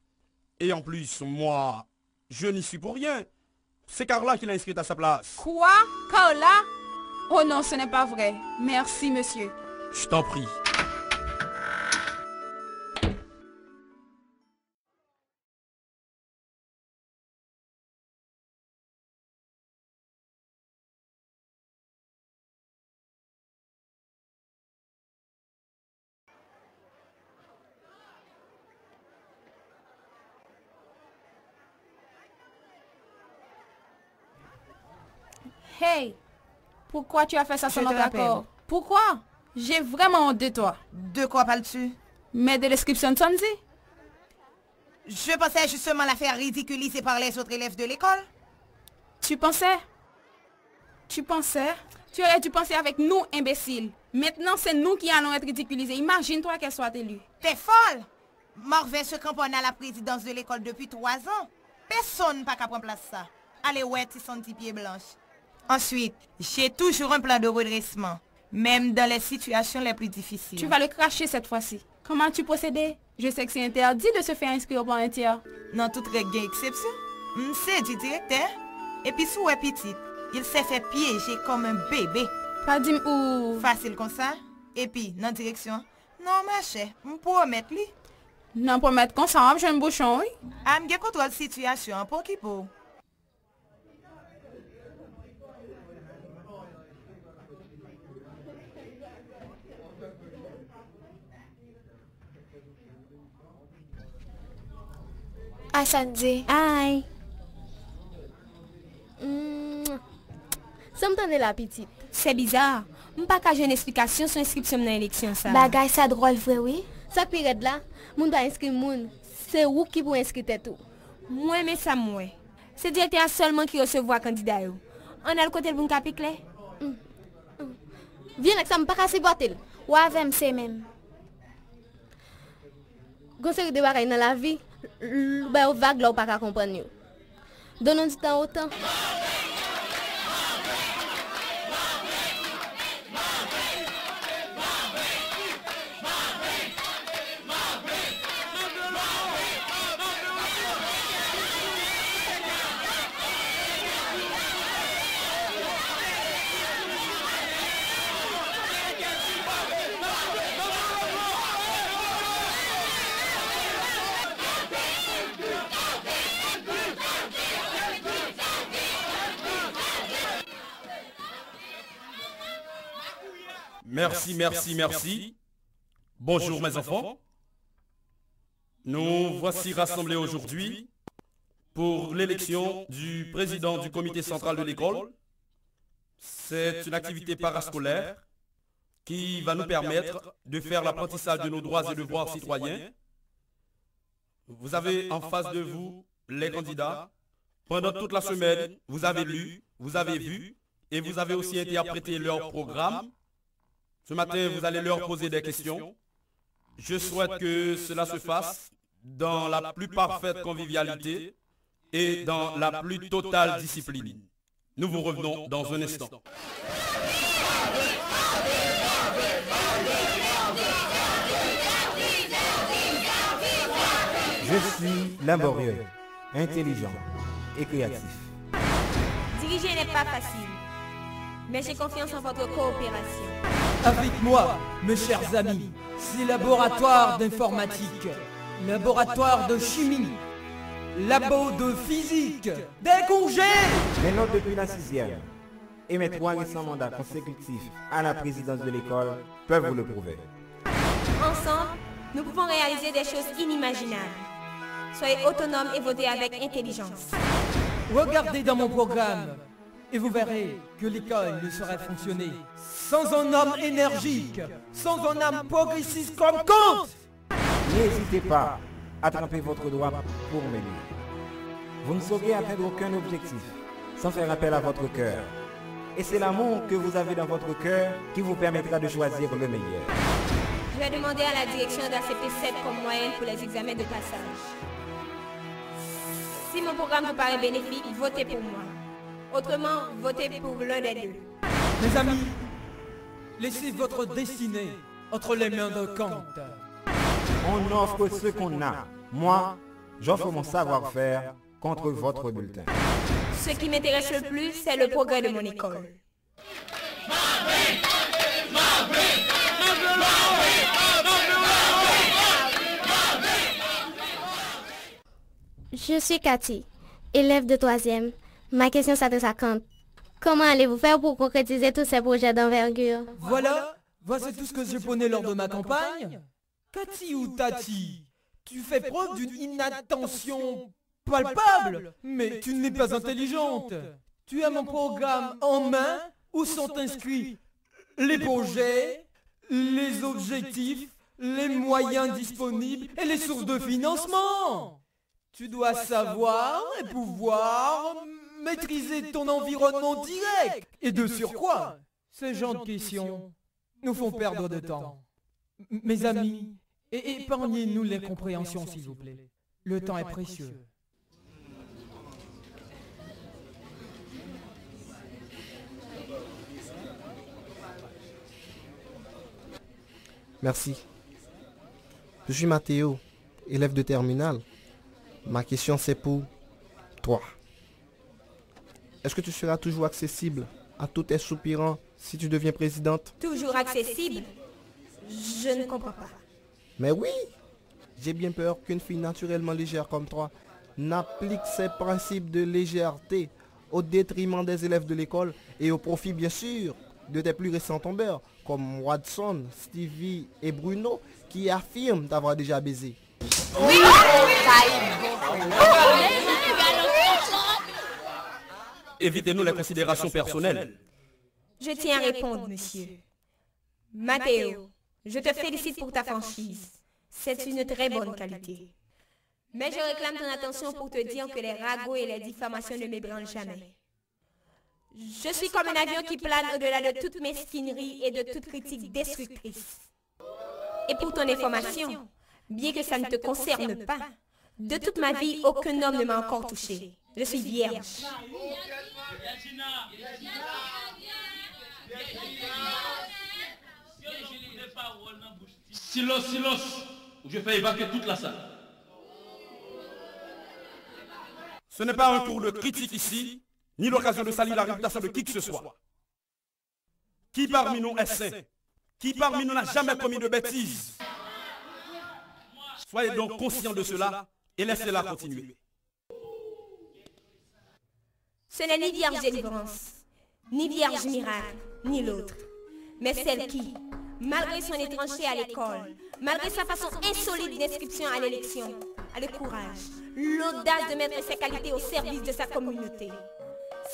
Et en plus, moi, je n'y suis pour rien. C'est Carla qui l'a inscrite à sa place.
Quoi? Carla? Oh non, ce n'est pas vrai. Merci, monsieur.
Je t'en prie.
Hey, pourquoi tu as fait ça sans
Je te
notre
rappelle.
accord? Pourquoi? J'ai vraiment honte de toi.
De quoi parles-tu?
Mais de description de Sandy.
Je pensais justement la faire ridiculiser par les autres élèves de l'école.
Tu pensais? Tu pensais? Tu aurais dû penser avec nous, imbéciles. Maintenant, c'est nous qui allons être ridiculisés. Imagine-toi qu'elle soit élue.
T'es folle! Marvin se cramponne à la présidence de l'école depuis 3 ans. Personne n'a qu'à prendre place ça. Allez, ouais, tu son petit pied blanche. Ensuite, j'ai toujours un plan de redressement, même dans les situations les plus difficiles.
Tu vas le cracher cette fois-ci. Comment tu procédais? Je sais que c'est interdit de se faire inscrire pour un tiers.
Non, toute règle exception. C'est du directeur. Et puis sous petite, il s'est fait piéger comme un bébé.
Pas dit où?
Facile comme ça. Et puis, dans direction. Non, ma chère, on peut mettre lui.
Non, pour mettre comme ça, j'ai un bouchon, oui.
Am gen contrôle situation pour qui pour.
Ah, Sandy.
Aïe.
Ça me tendait la petite.
C'est bizarre. Je pas qu'à j'ai une explication sur l'inscription dans l'élection ça.
Bagay ça drôle vrai, oui.
Ça période là, moun pas inscrit moun. C'est où qui pour inscrire tout.
Moi mais ça moi. C'est directeur seulement qui recevoir candidat yo. On a le côté pour capi clair.
Viens avec ça me pas casser boîtel.
Ou avec c'est même.
Conseil de bagaille dans la vie, ben vague là ou pas comprendre yo. Donnons du temps au temps.
Merci, merci, merci. Bonjour mes enfants. Nous voici rassemblés aujourd'hui pour l'élection du président du comité central de l'école. C'est une activité parascolaire qui va nous permettre de faire l'apprentissage de nos droits et devoirs citoyens. Vous avez en face de vous les candidats. Pendant toute la semaine, vous avez lu, vous avez vu et vous avez aussi interprété leur programme. Ce matin, vous allez leur poser des questions. Je souhaite que cela se fasse dans la plus parfaite convivialité et dans la plus totale discipline. Nous vous revenons dans un instant.
suis laborieux, intelligent et créatif.
Diriger n'est pas facile, mais j'ai confiance en votre coopération.
Avec moi, mes chers amis, c'est laboratoire d'informatique, laboratoire de chimie, labo de physique, des congés.
Mes notes depuis la 6e et mes 3 récents mandats consécutifs à la présidence de l'école peuvent vous le prouver.
Ensemble, nous pouvons réaliser des choses inimaginables. Soyez autonomes et votez avec intelligence.
Regardez dans mon programme et vous verrez que l'école ne saurait fonctionner sans un homme énergique, sans un homme progressiste comme Kant.
N'hésitez pas à tremper votre doigt pour m'aider. Vous ne saurez atteindre aucun objectif sans faire appel à votre cœur. Et c'est l'amour que vous avez dans votre cœur qui vous permettra de choisir le meilleur.
Je vais demander à la direction d'accepter 7 comme moyenne pour les examens de passage. Si mon programme vous paraît bénéfique, votez pour moi. Autrement, votez pour l'un des deux.
Mes amis, laissez votre destinée entre les mains de Kant.
On offre ce qu'on a. Moi, j'offre mon savoir-faire contre votre bulletin.
Ce qui m'intéresse le plus, c'est le progrès de mon école.
Je suis Cathy, élève de 3e. Ma question s'adresse à Kant. Comment allez-vous faire pour concrétiser tous ces projets d'envergure?
Voici tout ce que je prenais lors de ma campagne. Cathy ou Tati, tu fais preuve d'une inattention palpable, mais tu n'es pas intelligente. Tu as mon programme en main où sont inscrits les projets, les objectifs, les moyens disponibles et les sources de financement. Tu dois savoir et pouvoir maîtriser ton environnement direct. Et de surcroît, ces genres de questions nous font perdre de temps. Mes amis, épargnez-nous les compréhensions, s'il vous plaît. Le temps est précieux.
Merci. Je suis Mathéo, élève de terminale. Ma question c'est pour toi. Est-ce que tu seras toujours accessible à tous tes soupirants si tu deviens présidente?
Toujours accessible? Je ne comprends pas.
Mais oui! J'ai bien peur qu'une fille naturellement légère comme toi n'applique ses principes de légèreté au détriment des élèves de l'école et au profit bien sûr de tes plus récents tombeurs comme Watson, Stevie et Bruno qui affirment t'avoir déjà baisé.
Oui,
Évitez-nous les considérations personnelles.
Je tiens à répondre, monsieur. Mathéo, je te félicite pour ta franchise. C'est une très bonne qualité. Mais je réclame ton attention pour te dire que les ragots et les diffamations ne m'ébranlent jamais. Je suis comme un avion qui plane au-delà de toute mesquinerie et de toute critique destructrice. Et pour ton information, bien que ça ne te concerne pas, de toute ma vie, aucun homme ne m'a encore touché. Je suis vierge.
Silence, silence, ou je fais évacuer toute la salle.
Ce n'est pas un tour de critique ici, ni l'occasion de salir la réputation de qui que ce soit. Qui parmi nous est saint? Qui parmi nous n'a jamais commis de bêtises? Soyez donc conscients de cela et laissez-la continuer.
Ce n'est ni vierge délivrance, ni vierge miracle, ni l'autre, mais celle qui, malgré son étrangeté à l'école, malgré sa façon insolite d'inscription à l'élection, a le courage, l'audace de mettre ses qualités au service de sa communauté.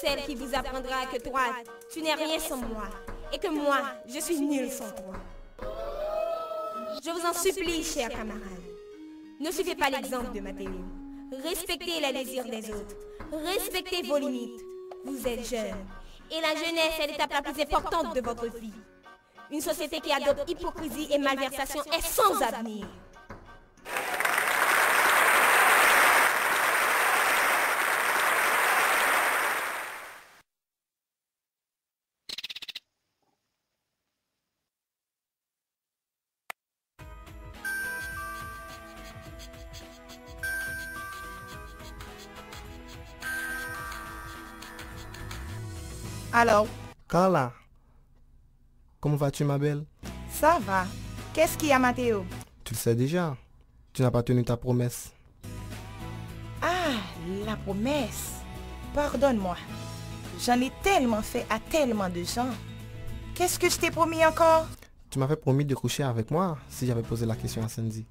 Celle qui vous apprendra que toi, tu n'es rien sans moi, et que moi, je suis nul sans toi. Je vous en supplie, chers camarades, ne suivez pas l'exemple de Mathéo. Respectez les désirs des autres. Respectez vos limites. Vous êtes jeunes. Et la jeunesse est l'étape la plus importante de votre vie. Une société qui adopte hypocrisie et malversation est sans avenir.
Alors,
Carla, comment vas-tu ma belle?
ça va. Qu'est-ce qu'il y a, Mathéo?
Tu le sais déjà. Tu n'as pas tenu ta promesse.
Ah, la promesse. Pardonne-moi. J'en ai tellement fait à tellement de gens. Qu'est-ce que je t'ai promis encore?
Tu m'avais promis de coucher avec moi si j'avais posé la question à Sandy.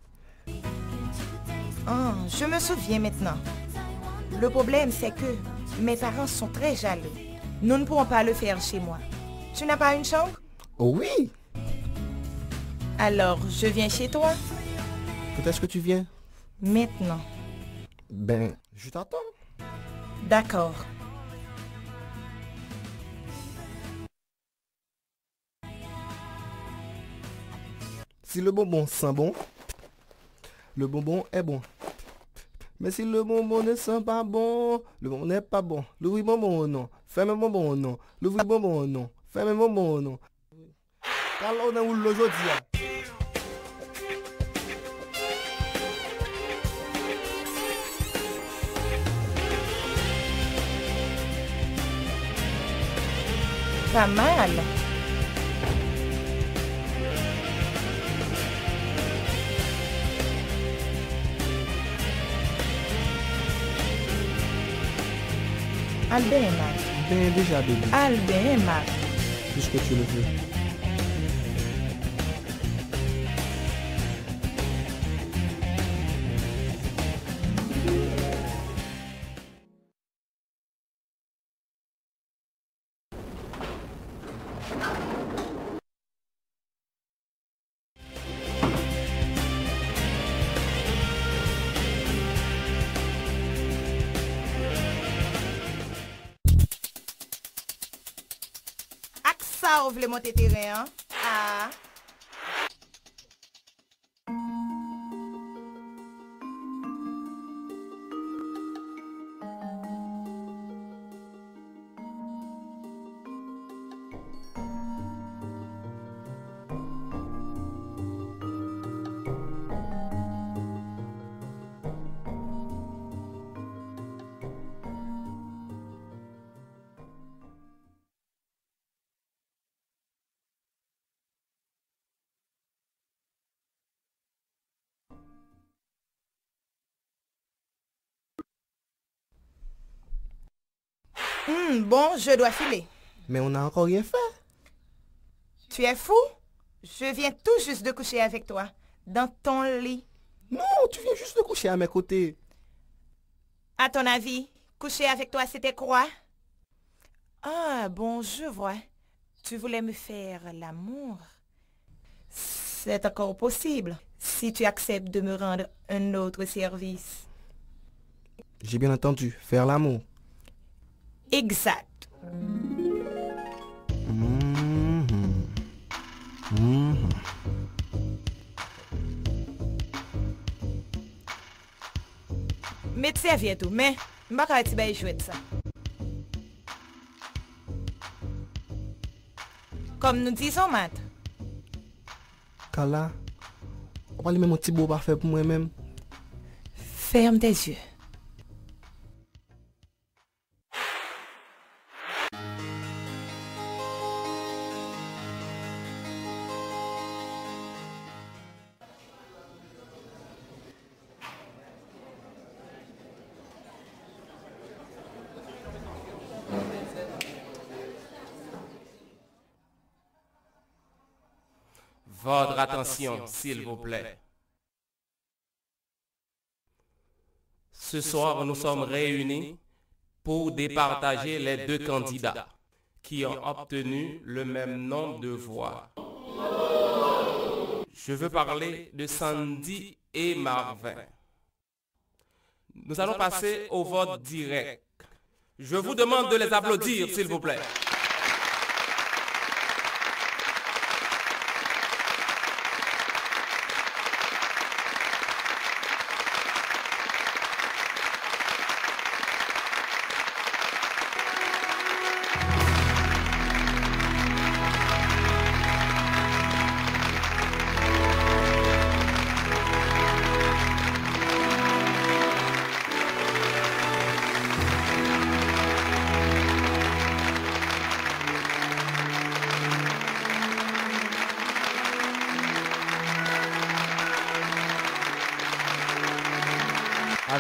Ah, je me souviens maintenant. Le problème, c'est que mes parents sont très jaloux. Nous ne pourrons pas le faire chez moi. Tu n'as pas une chambre?
Oh oui!
Alors, je viens chez toi?
Peut-être que tu viens?
Maintenant.
Ben, je t'attends.
D'accord.
Si le bonbon sent bon, le bonbon est bon. Mais si le bonbon ne sent pas bon, le bonbon n'est pas bon. L'ouvrir bonbon ou non? Ferme bonbon ou non? L'ouvrir bonbon ou non? Ferme bonbon ou non? Car là, on est où l'aujourd'hui?
Pas mal. Albin et Marc.
Ben déjà bébé.
Albin et Marc.
Puisque tu le veux.
Ça, on voulait monter terrain. Hein? Ah. Bon, je dois filer.
Mais on n'a encore rien fait.
Tu es fou? Je viens tout juste de coucher avec toi. Dans ton lit.
Non, tu viens juste de coucher à mes côtés.
À ton avis, coucher avec toi, c'était quoi? Ah, bon, je vois. Tu voulais me faire l'amour. C'est encore possible, si tu acceptes de me rendre un autre service.
J'ai bien entendu, faire l'amour.
Exact. Mais tu sais, tout, mais je ne vais pas jouer de ça. Comme nous disons, Matt.
Carla, on va aller mettre mon petit beau parfait pour moi-même.
Ferme tes yeux.
Votre attention, s'il vous plaît. Ce soir, nous sommes réunis pour départager les deux candidats qui ont obtenu le même nombre de voix. Je veux parler de Sandy et Marvin. Nous allons passer au vote direct. Je vous demande de les applaudir, s'il vous plaît.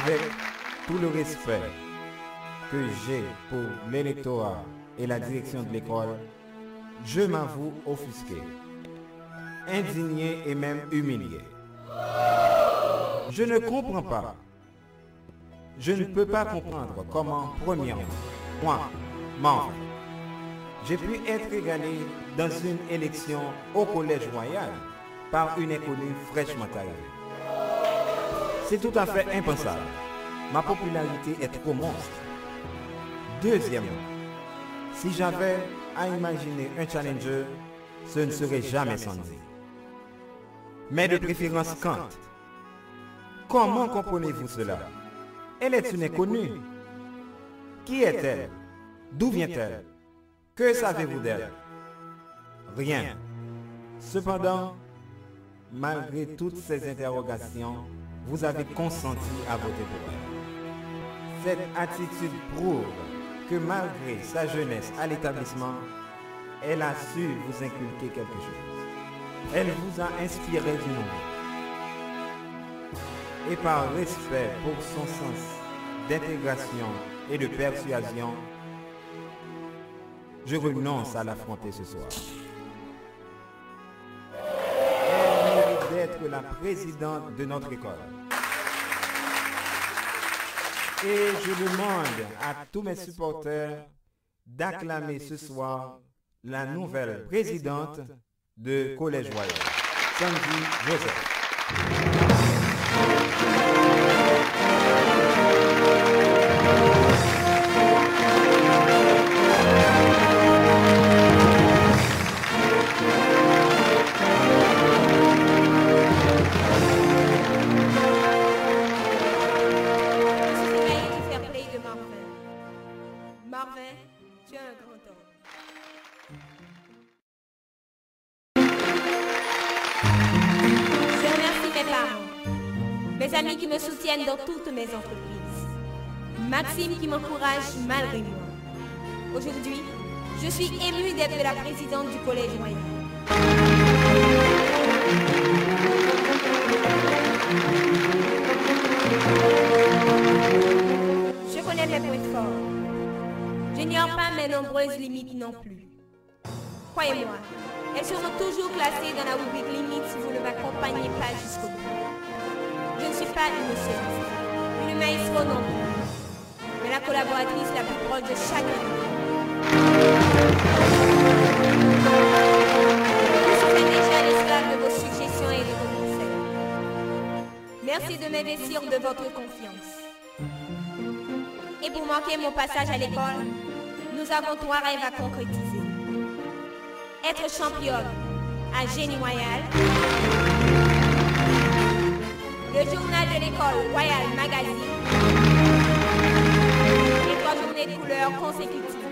Avec tout le respect que j'ai pour l'électorat et la direction de l'école, je m'avoue offusqué, indigné et même humilié. Je ne comprends pas. Je ne peux pas comprendre comment, premièrement, moi, membre, j'ai pu être égalé dans une élection au Collège Royal par une inconnue fraîchement arrivée. C'est tout à fait impensable. Ma popularité est trop monstre. Deuxièmement, si j'avais à imaginer un challenger, ce ne serait jamais Sandy, mais de préférence Kant. Comment comprenez-vous cela? Elle est une inconnue. Qui est-elle? D'où vient-elle? Que savez-vous d'elle? Rien. Cependant, malgré toutes ces interrogations, vous avez consenti à voter pour elle. Cette attitude prouve que malgré sa jeunesse à l'établissement, elle a su vous inculquer quelque chose. Elle vous a inspiré du nouveau. Et par respect pour son sens d'intégration et de persuasion, je renonce à l'affronter ce soir. Elle mérite d'être la présidente de notre école. Et je demande à tous mes supporters d'acclamer ce soir la nouvelle présidente de Collège Royal, Sandy Joseph.
Mes amis qui me soutiennent dans toutes mes entreprises. Maxime qui m'encourage malgré moi. Aujourd'hui, je suis émue d'être la présidente du Collège Royal. Je connais mes points forts. J'ignore pas mes nombreuses limites non plus. Croyez-moi, elles seront toujours classées dans la rubrique limite si vous ne m'accompagnez pas jusqu'au bout. Je ne suis pas une science, une maestro non plus, mais la collaboratrice la plus proche de chacun. Je suis déjà l'esclave de vos suggestions et de vos conseils. Merci de m'investir de votre confiance. Et pour marquer mon passage à l'école, nous avons 3 rêves à concrétiser. Être championne à Génie Royal, le journal de l'école Royal Magazine et 3 journées de couleurs consécutives.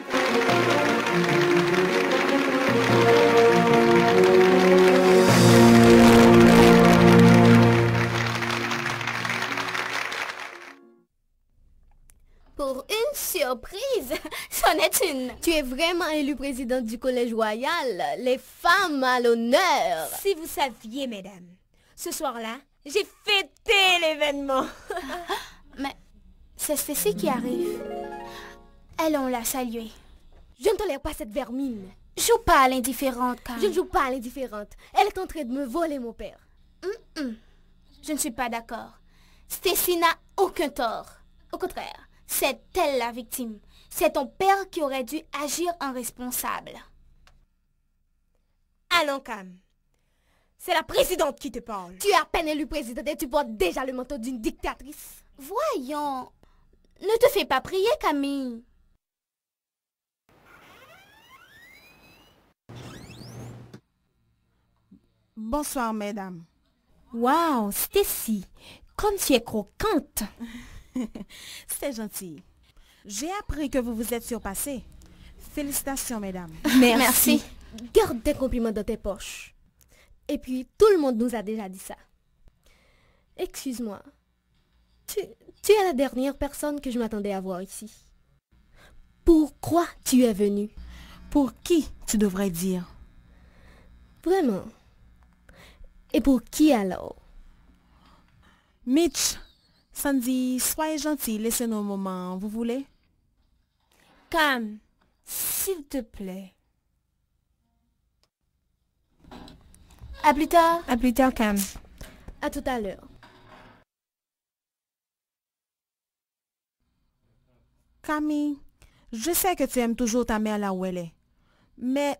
Pour une surprise, c'en est une. Tu es vraiment élue présidente du Collège Royal, les femmes à l'honneur.
Si vous saviez, mesdames, ce soir-là, j'ai fêté l'événement.
Mais c'est Stacy qui arrive. Allons la saluer.
Je ne tolère pas cette vermine.
Joue pas à l'indifférente, Cam.
Je ne joue pas à l'indifférente. Elle est en train de me voler mon père.
Je ne suis pas d'accord. Stacy n'a aucun tort. Au contraire, c'est elle la victime. C'est ton père qui aurait dû agir en responsable.
Allons, Cam. C'est la présidente qui te parle.
Tu es à peine élue présidente et tu portes déjà le manteau d'une dictatrice.
Voyons. Ne te fais pas prier, Camille.
Bonsoir, mesdames.
Waouh, Stacy, comme tu es croquante.
C'est gentil. J'ai appris que vous vous êtes surpassée. Félicitations, mesdames.
Merci. Garde tes compliments dans tes poches. Et puis, tout le monde nous a déjà dit ça. Excuse-moi. Tu es la dernière personne que je m'attendais à voir ici. Pourquoi tu es venue?
Pour qui, tu devrais dire?
Vraiment? Et pour qui alors?
Mitch, Sandy, soyez gentil, laissez-nous un moment, vous voulez?
Cam, s'il te plaît.
À plus tard.
À plus tard, Cam.
À tout à l'heure.
Camille, je sais que tu aimes toujours ta mère là où elle est. Mais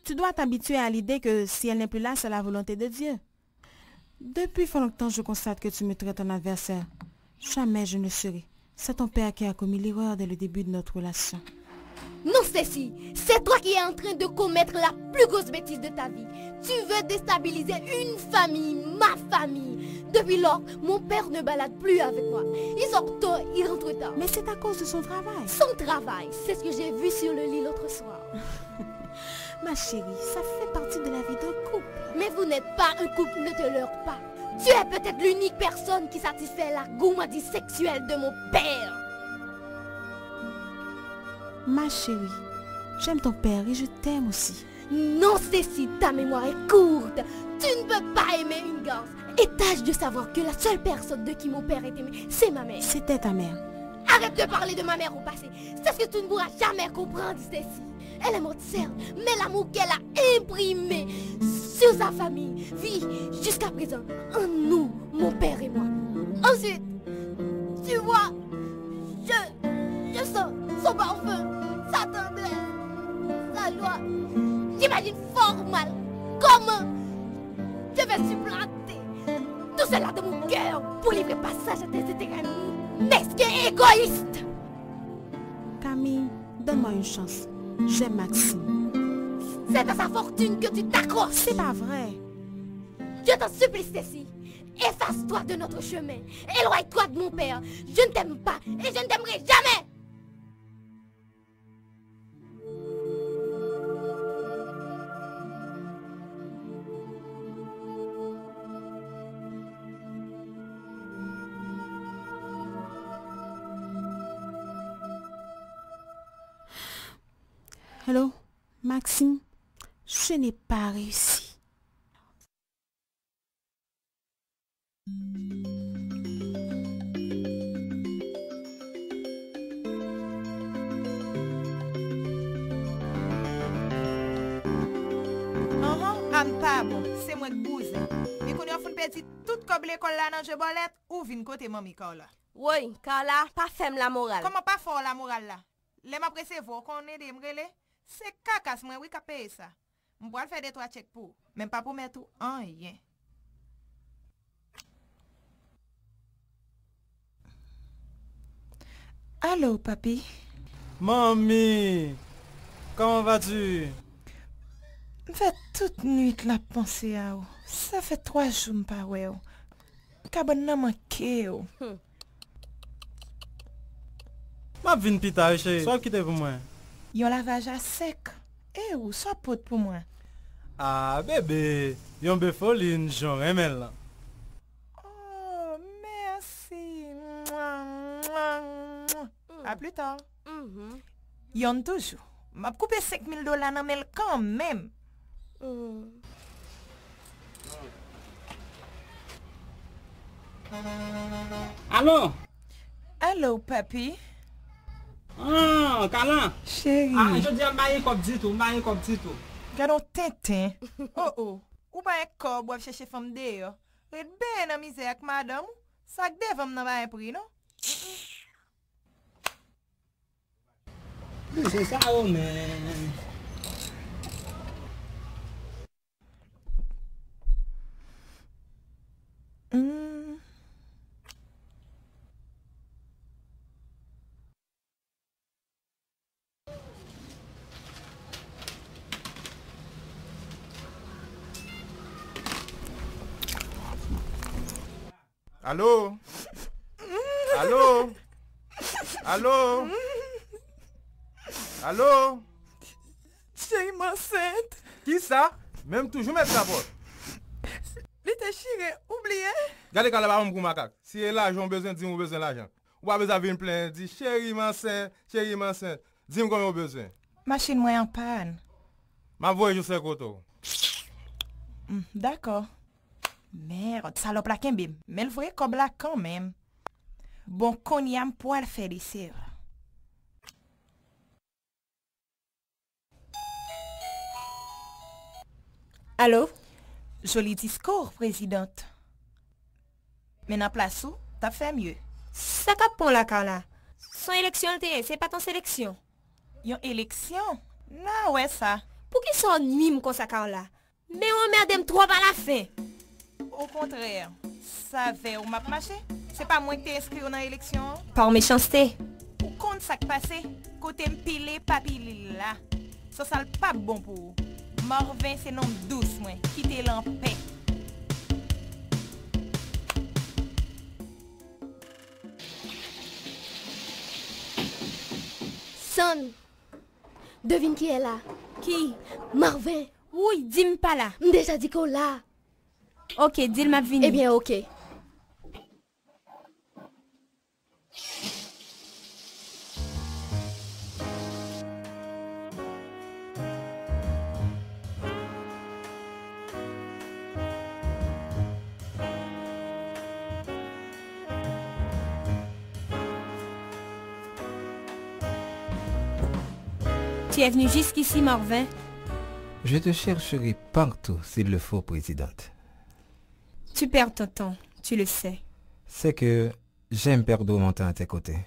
tu dois t'habituer à l'idée que si elle n'est plus là, c'est la volonté de Dieu. Depuis fort longtemps, je constate que tu me traites en adversaire. Jamais je ne serai. C'est ton père qui a commis l'erreur dès le début de notre relation.
Non, Cécile, c'est toi qui es en train de commettre la plus grosse bêtise de ta vie. Tu veux déstabiliser une famille, ma famille. Depuis lors, mon père ne balade plus avec moi. Il sort tôt, il rentre tard.
Mais c'est à cause de son travail.
Son travail, c'est ce que j'ai vu sur le lit l'autre soir.
Ma chérie, ça fait partie de la vie d'un couple.
Mais vous n'êtes pas un couple, ne te leurre pas. Tu es peut-être l'unique personne qui satisfait la gourmandise sexuelle de mon père.
Ma chérie, j'aime ton père et je t'aime aussi.
Non, Cécile, ta mémoire est courte. Tu ne peux pas aimer une garce. Et tâche de savoir que la seule personne de qui mon père est aimé, c'est ma mère.
C'était ta mère.
Arrête de parler de ma mère au passé. C'est ce que tu ne pourras jamais comprendre, Cécile. Elle est morte, certes, mais l'amour qu'elle a imprimé sur sa famille vit jusqu'à présent en nous, mon père et moi. Ensuite, tu vois, je sens son parfum, sa tendresse, sa loi. J'imagine fort mal comment je vais supplanter tout cela de mon cœur pour livrer passage à tes intérêts mesquins et égoïstes.
Camille, donne-moi une chance. J'aime Maxime.
C'est à sa fortune que tu t'accroches.
C'est pas vrai.
Je t'en supplie, Cécile. Efface-toi de notre chemin. Éloigne-toi de mon père. Je ne t'aime pas et je ne t'aimerai jamais.
Hello, Maxime, je n'ai pas réussi.
Pas bon, c'est moi qui bouse. Mais quand on fait petit tout comme l'école là dans Jebolette ou vin côté mamie Carla.
Oui, Carla, pas femme la morale.
Comment pas fort la morale là? Les m'a pressé vous qu'on aide m'rele. C'est cacasse moi oui qu'a payer ça. M'poil faire des trois chèques pour, même pas pour mettre tout en rien.
Allô, papi?
Mamie, comment vas-tu?
Fait toute nuit la pensée à vous. Ça fait 3 jours m'pas ouais. Cabane n'a manqué.
Ma vin pita chérie, soit quitter pour moi.
Yon lavage à sec. Eh ou soit pote pour moi.
Ah bébé, yon befoline j'en remel là.
Oh, merci. À plus tard. Yon toujours. M'a coupé $5,000 dans mel quand même.
Allô?
Allô, papi?
Ah, Carla.
Chérie.
Ah, je dis à maïe comme dit tout, maïe comme dit tout.
Gardons Tintin. Oh. Ou pas un corps pour chercher femme d'ailleurs. Red ben dans misère avec madame. Ça que des femmes n'a pas un prix, non?
C'est ça, oh, mais...
Allô? Allô? Allô? Allô?
Chérie m'enceinte.
Qui ça? Même toujours mettre la porte.
L'été chiré, oublié.
Gardez quand la baron pour macaque. Si elle l'argent besoin, dis-moi besoin l'argent. Ou pas besoin de plein, dis chérie m'enceinte, dis-moi combien vous besoin.
Machine moi en panne.
Ma voix je sais koto.
D'accord. Merde, salope la kembim. Mais le vrai comme là quand même.
Bon, qu'on y a pour le faire ici.
Allô?
Joli discours, présidente. Mais dans place où, t'as fait mieux.
Ça capon la Carla. Son élection, c'est pas ton sélection.
Yon élection? Non, ouais, ça.
Pour qui son mime comme ça, Carla? Mais on merde trop à la fin.
Au contraire, ça fait ou m'a marché. C'est pas moi qui t'ai inscrit dans l'élection.
Par méchanceté.
Ou compte ça qui passé, côté m'pile, pas pile là. Ça, ça pas bon pour vous. Marvin, c'est nom douce, moi. Quittez-le en paix.
Son, devine qui est là?
Qui?
Marvin.
Oui, dis-moi pas là.
Déjà dit qu'on là.
Ok, dis-le vini.
Eh bien, ok.
Tu es venu jusqu'ici, Marvin?
Je te chercherai partout s'il le faut, présidente.
Tu perds ton temps, tu le sais.
C'est que j'aime perdre mon temps à tes côtés.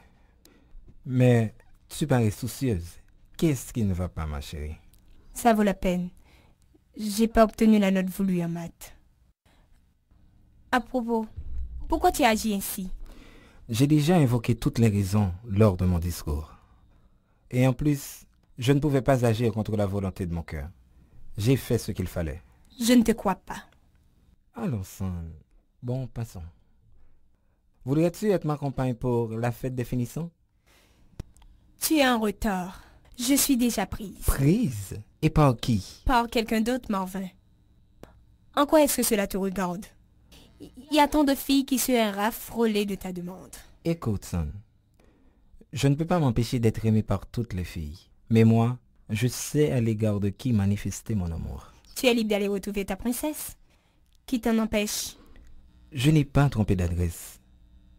Mais tu parais soucieuse. Qu'est-ce qui ne va pas, ma chérie?
Ça vaut la peine. J'ai pas obtenu la note voulue en maths. À propos, pourquoi tu agis ainsi?
J'ai déjà invoqué toutes les raisons lors de mon discours. Et en plus, je ne pouvais pas agir contre la volonté de mon cœur. J'ai fait ce qu'il fallait.
Je ne te crois pas.
Allons, Son. Bon, passons. Voudrais-tu être ma compagne pour la fête des finissants?
Tu es en retard. Je suis déjà prise.
Prise? Et par qui?
Par quelqu'un d'autre, Marvin. En quoi est-ce que cela te regarde? Il y a tant de filles qui seraient raffolées de ta demande.
Écoute, Son. Je ne peux pas m'empêcher d'être aimé par toutes les filles. Mais moi, je sais à l'égard de qui manifester mon amour.
Tu es libre d'aller retrouver ta princesse. Qui t'en empêche?
Je n'ai pas trompé d'adresse.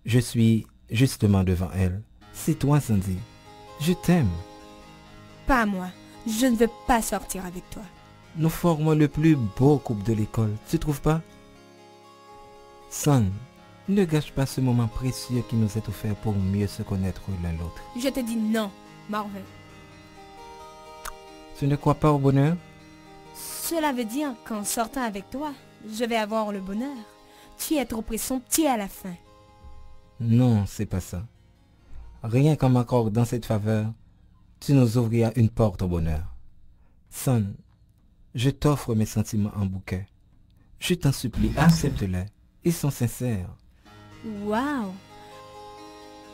Je suis justement devant elle. C'est toi, Sandy. Je t'aime.
Pas moi. Je ne veux pas sortir avec toi.
Nous formons le plus beau couple de l'école, tu trouves pas? Son, ne gâche pas ce moment précieux qui nous est offert pour mieux se connaître l'un l'autre.
Je te dis non, Marvin.
Tu ne crois pas au bonheur?
Cela veut dire qu'en sortant avec toi, je vais avoir le bonheur. Tu es trop présomptueux à la fin.
Non, c'est pas ça. Rien qu'en m'accordant cette faveur, tu nous ouvriras une porte au bonheur. Son, je t'offre mes sentiments en bouquet. Je t'en supplie, accepte-les. Ils sont sincères.
Waouh!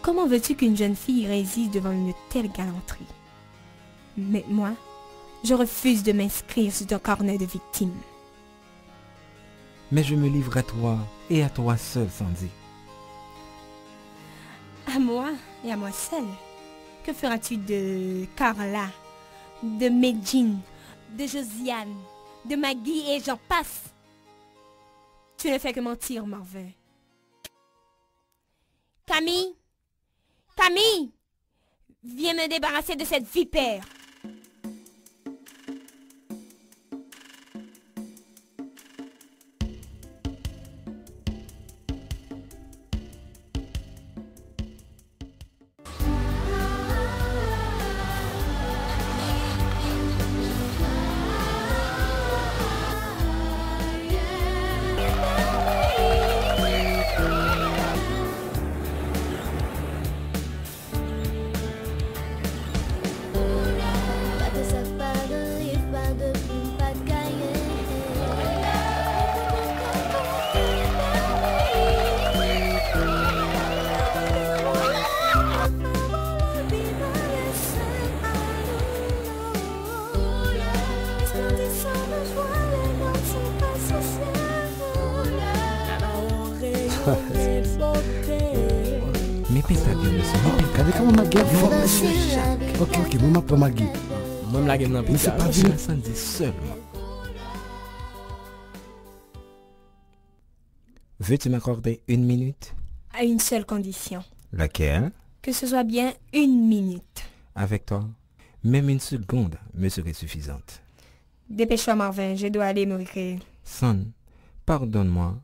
Comment veux-tu qu'une jeune fille résiste devant une telle galanterie? Mais moi, je refuse de m'inscrire sur ton carnet de victimes.
Mais je me livre à toi et à toi seul, Sandy.
À moi et à moi seule? Que feras-tu de Carla, de Medjin, de Josiane, de Maggie et j'en passe? Tu ne fais que mentir, Marvin. Camille! Camille! Viens me débarrasser de cette vipère.
Mais pita bien, monsieur. Mais pita.
Regardez comment ma gueule forme, monsieur Jacques. Ok, moi, ma pas ma gueule.
Moi, la gueule n'a pas.
Mais c'est pas bien.
Sandy seulement. Veux-tu m'accorder 1 minute?
À une seule condition.
Laquelle?
Que ce soit bien 1 minute.
Avec toi, même 1 seconde me serait suffisante.
Dépêche-toi Marvin, je dois aller me récréer.
Son, pardonne-moi,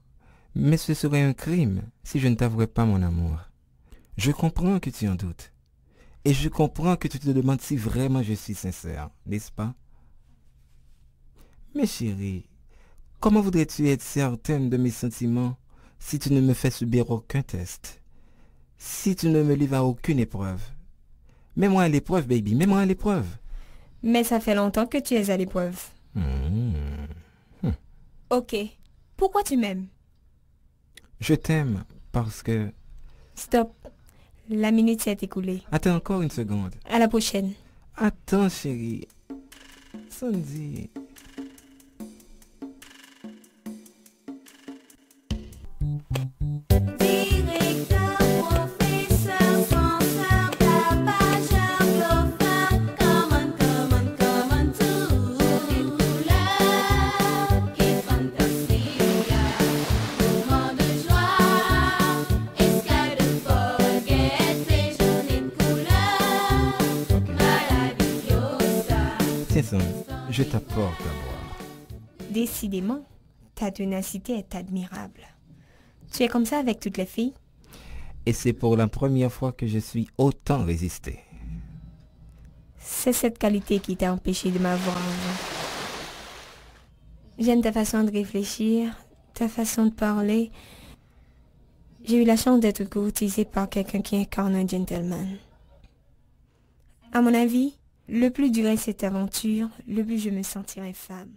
mais ce serait un crime si je ne t'avouerais pas mon amour. Je comprends que tu en doutes. Et je comprends que tu te demandes si vraiment je suis sincère, n'est-ce pas? Mais chérie, comment voudrais-tu être certaine de mes sentiments si tu ne me fais subir aucun test? Si tu ne me livres à aucune épreuve? Mets-moi à l'épreuve, baby, mets-moi à l'épreuve.
Mais ça fait longtemps que tu es à l'épreuve. Ok. Pourquoi tu m'aimes?
Je t'aime parce que...
Stop. La minute s'est écoulée.
Attends encore 1 seconde.
À la prochaine.
Attends, chérie. Sandy. Tiens, je t'apporte à boire.
Décidément, ta ténacité est admirable. Tu es comme ça avec toutes les filles?
Et c'est pour la première fois que je suis autant résisté.
C'est cette qualité qui t'a empêché de m'avoir avant. J'aime ta façon de réfléchir, ta façon de parler. J'ai eu la chance d'être courtisée par quelqu'un qui incarne un gentleman. À mon avis, le plus durait cette aventure, le plus je me sentirais femme.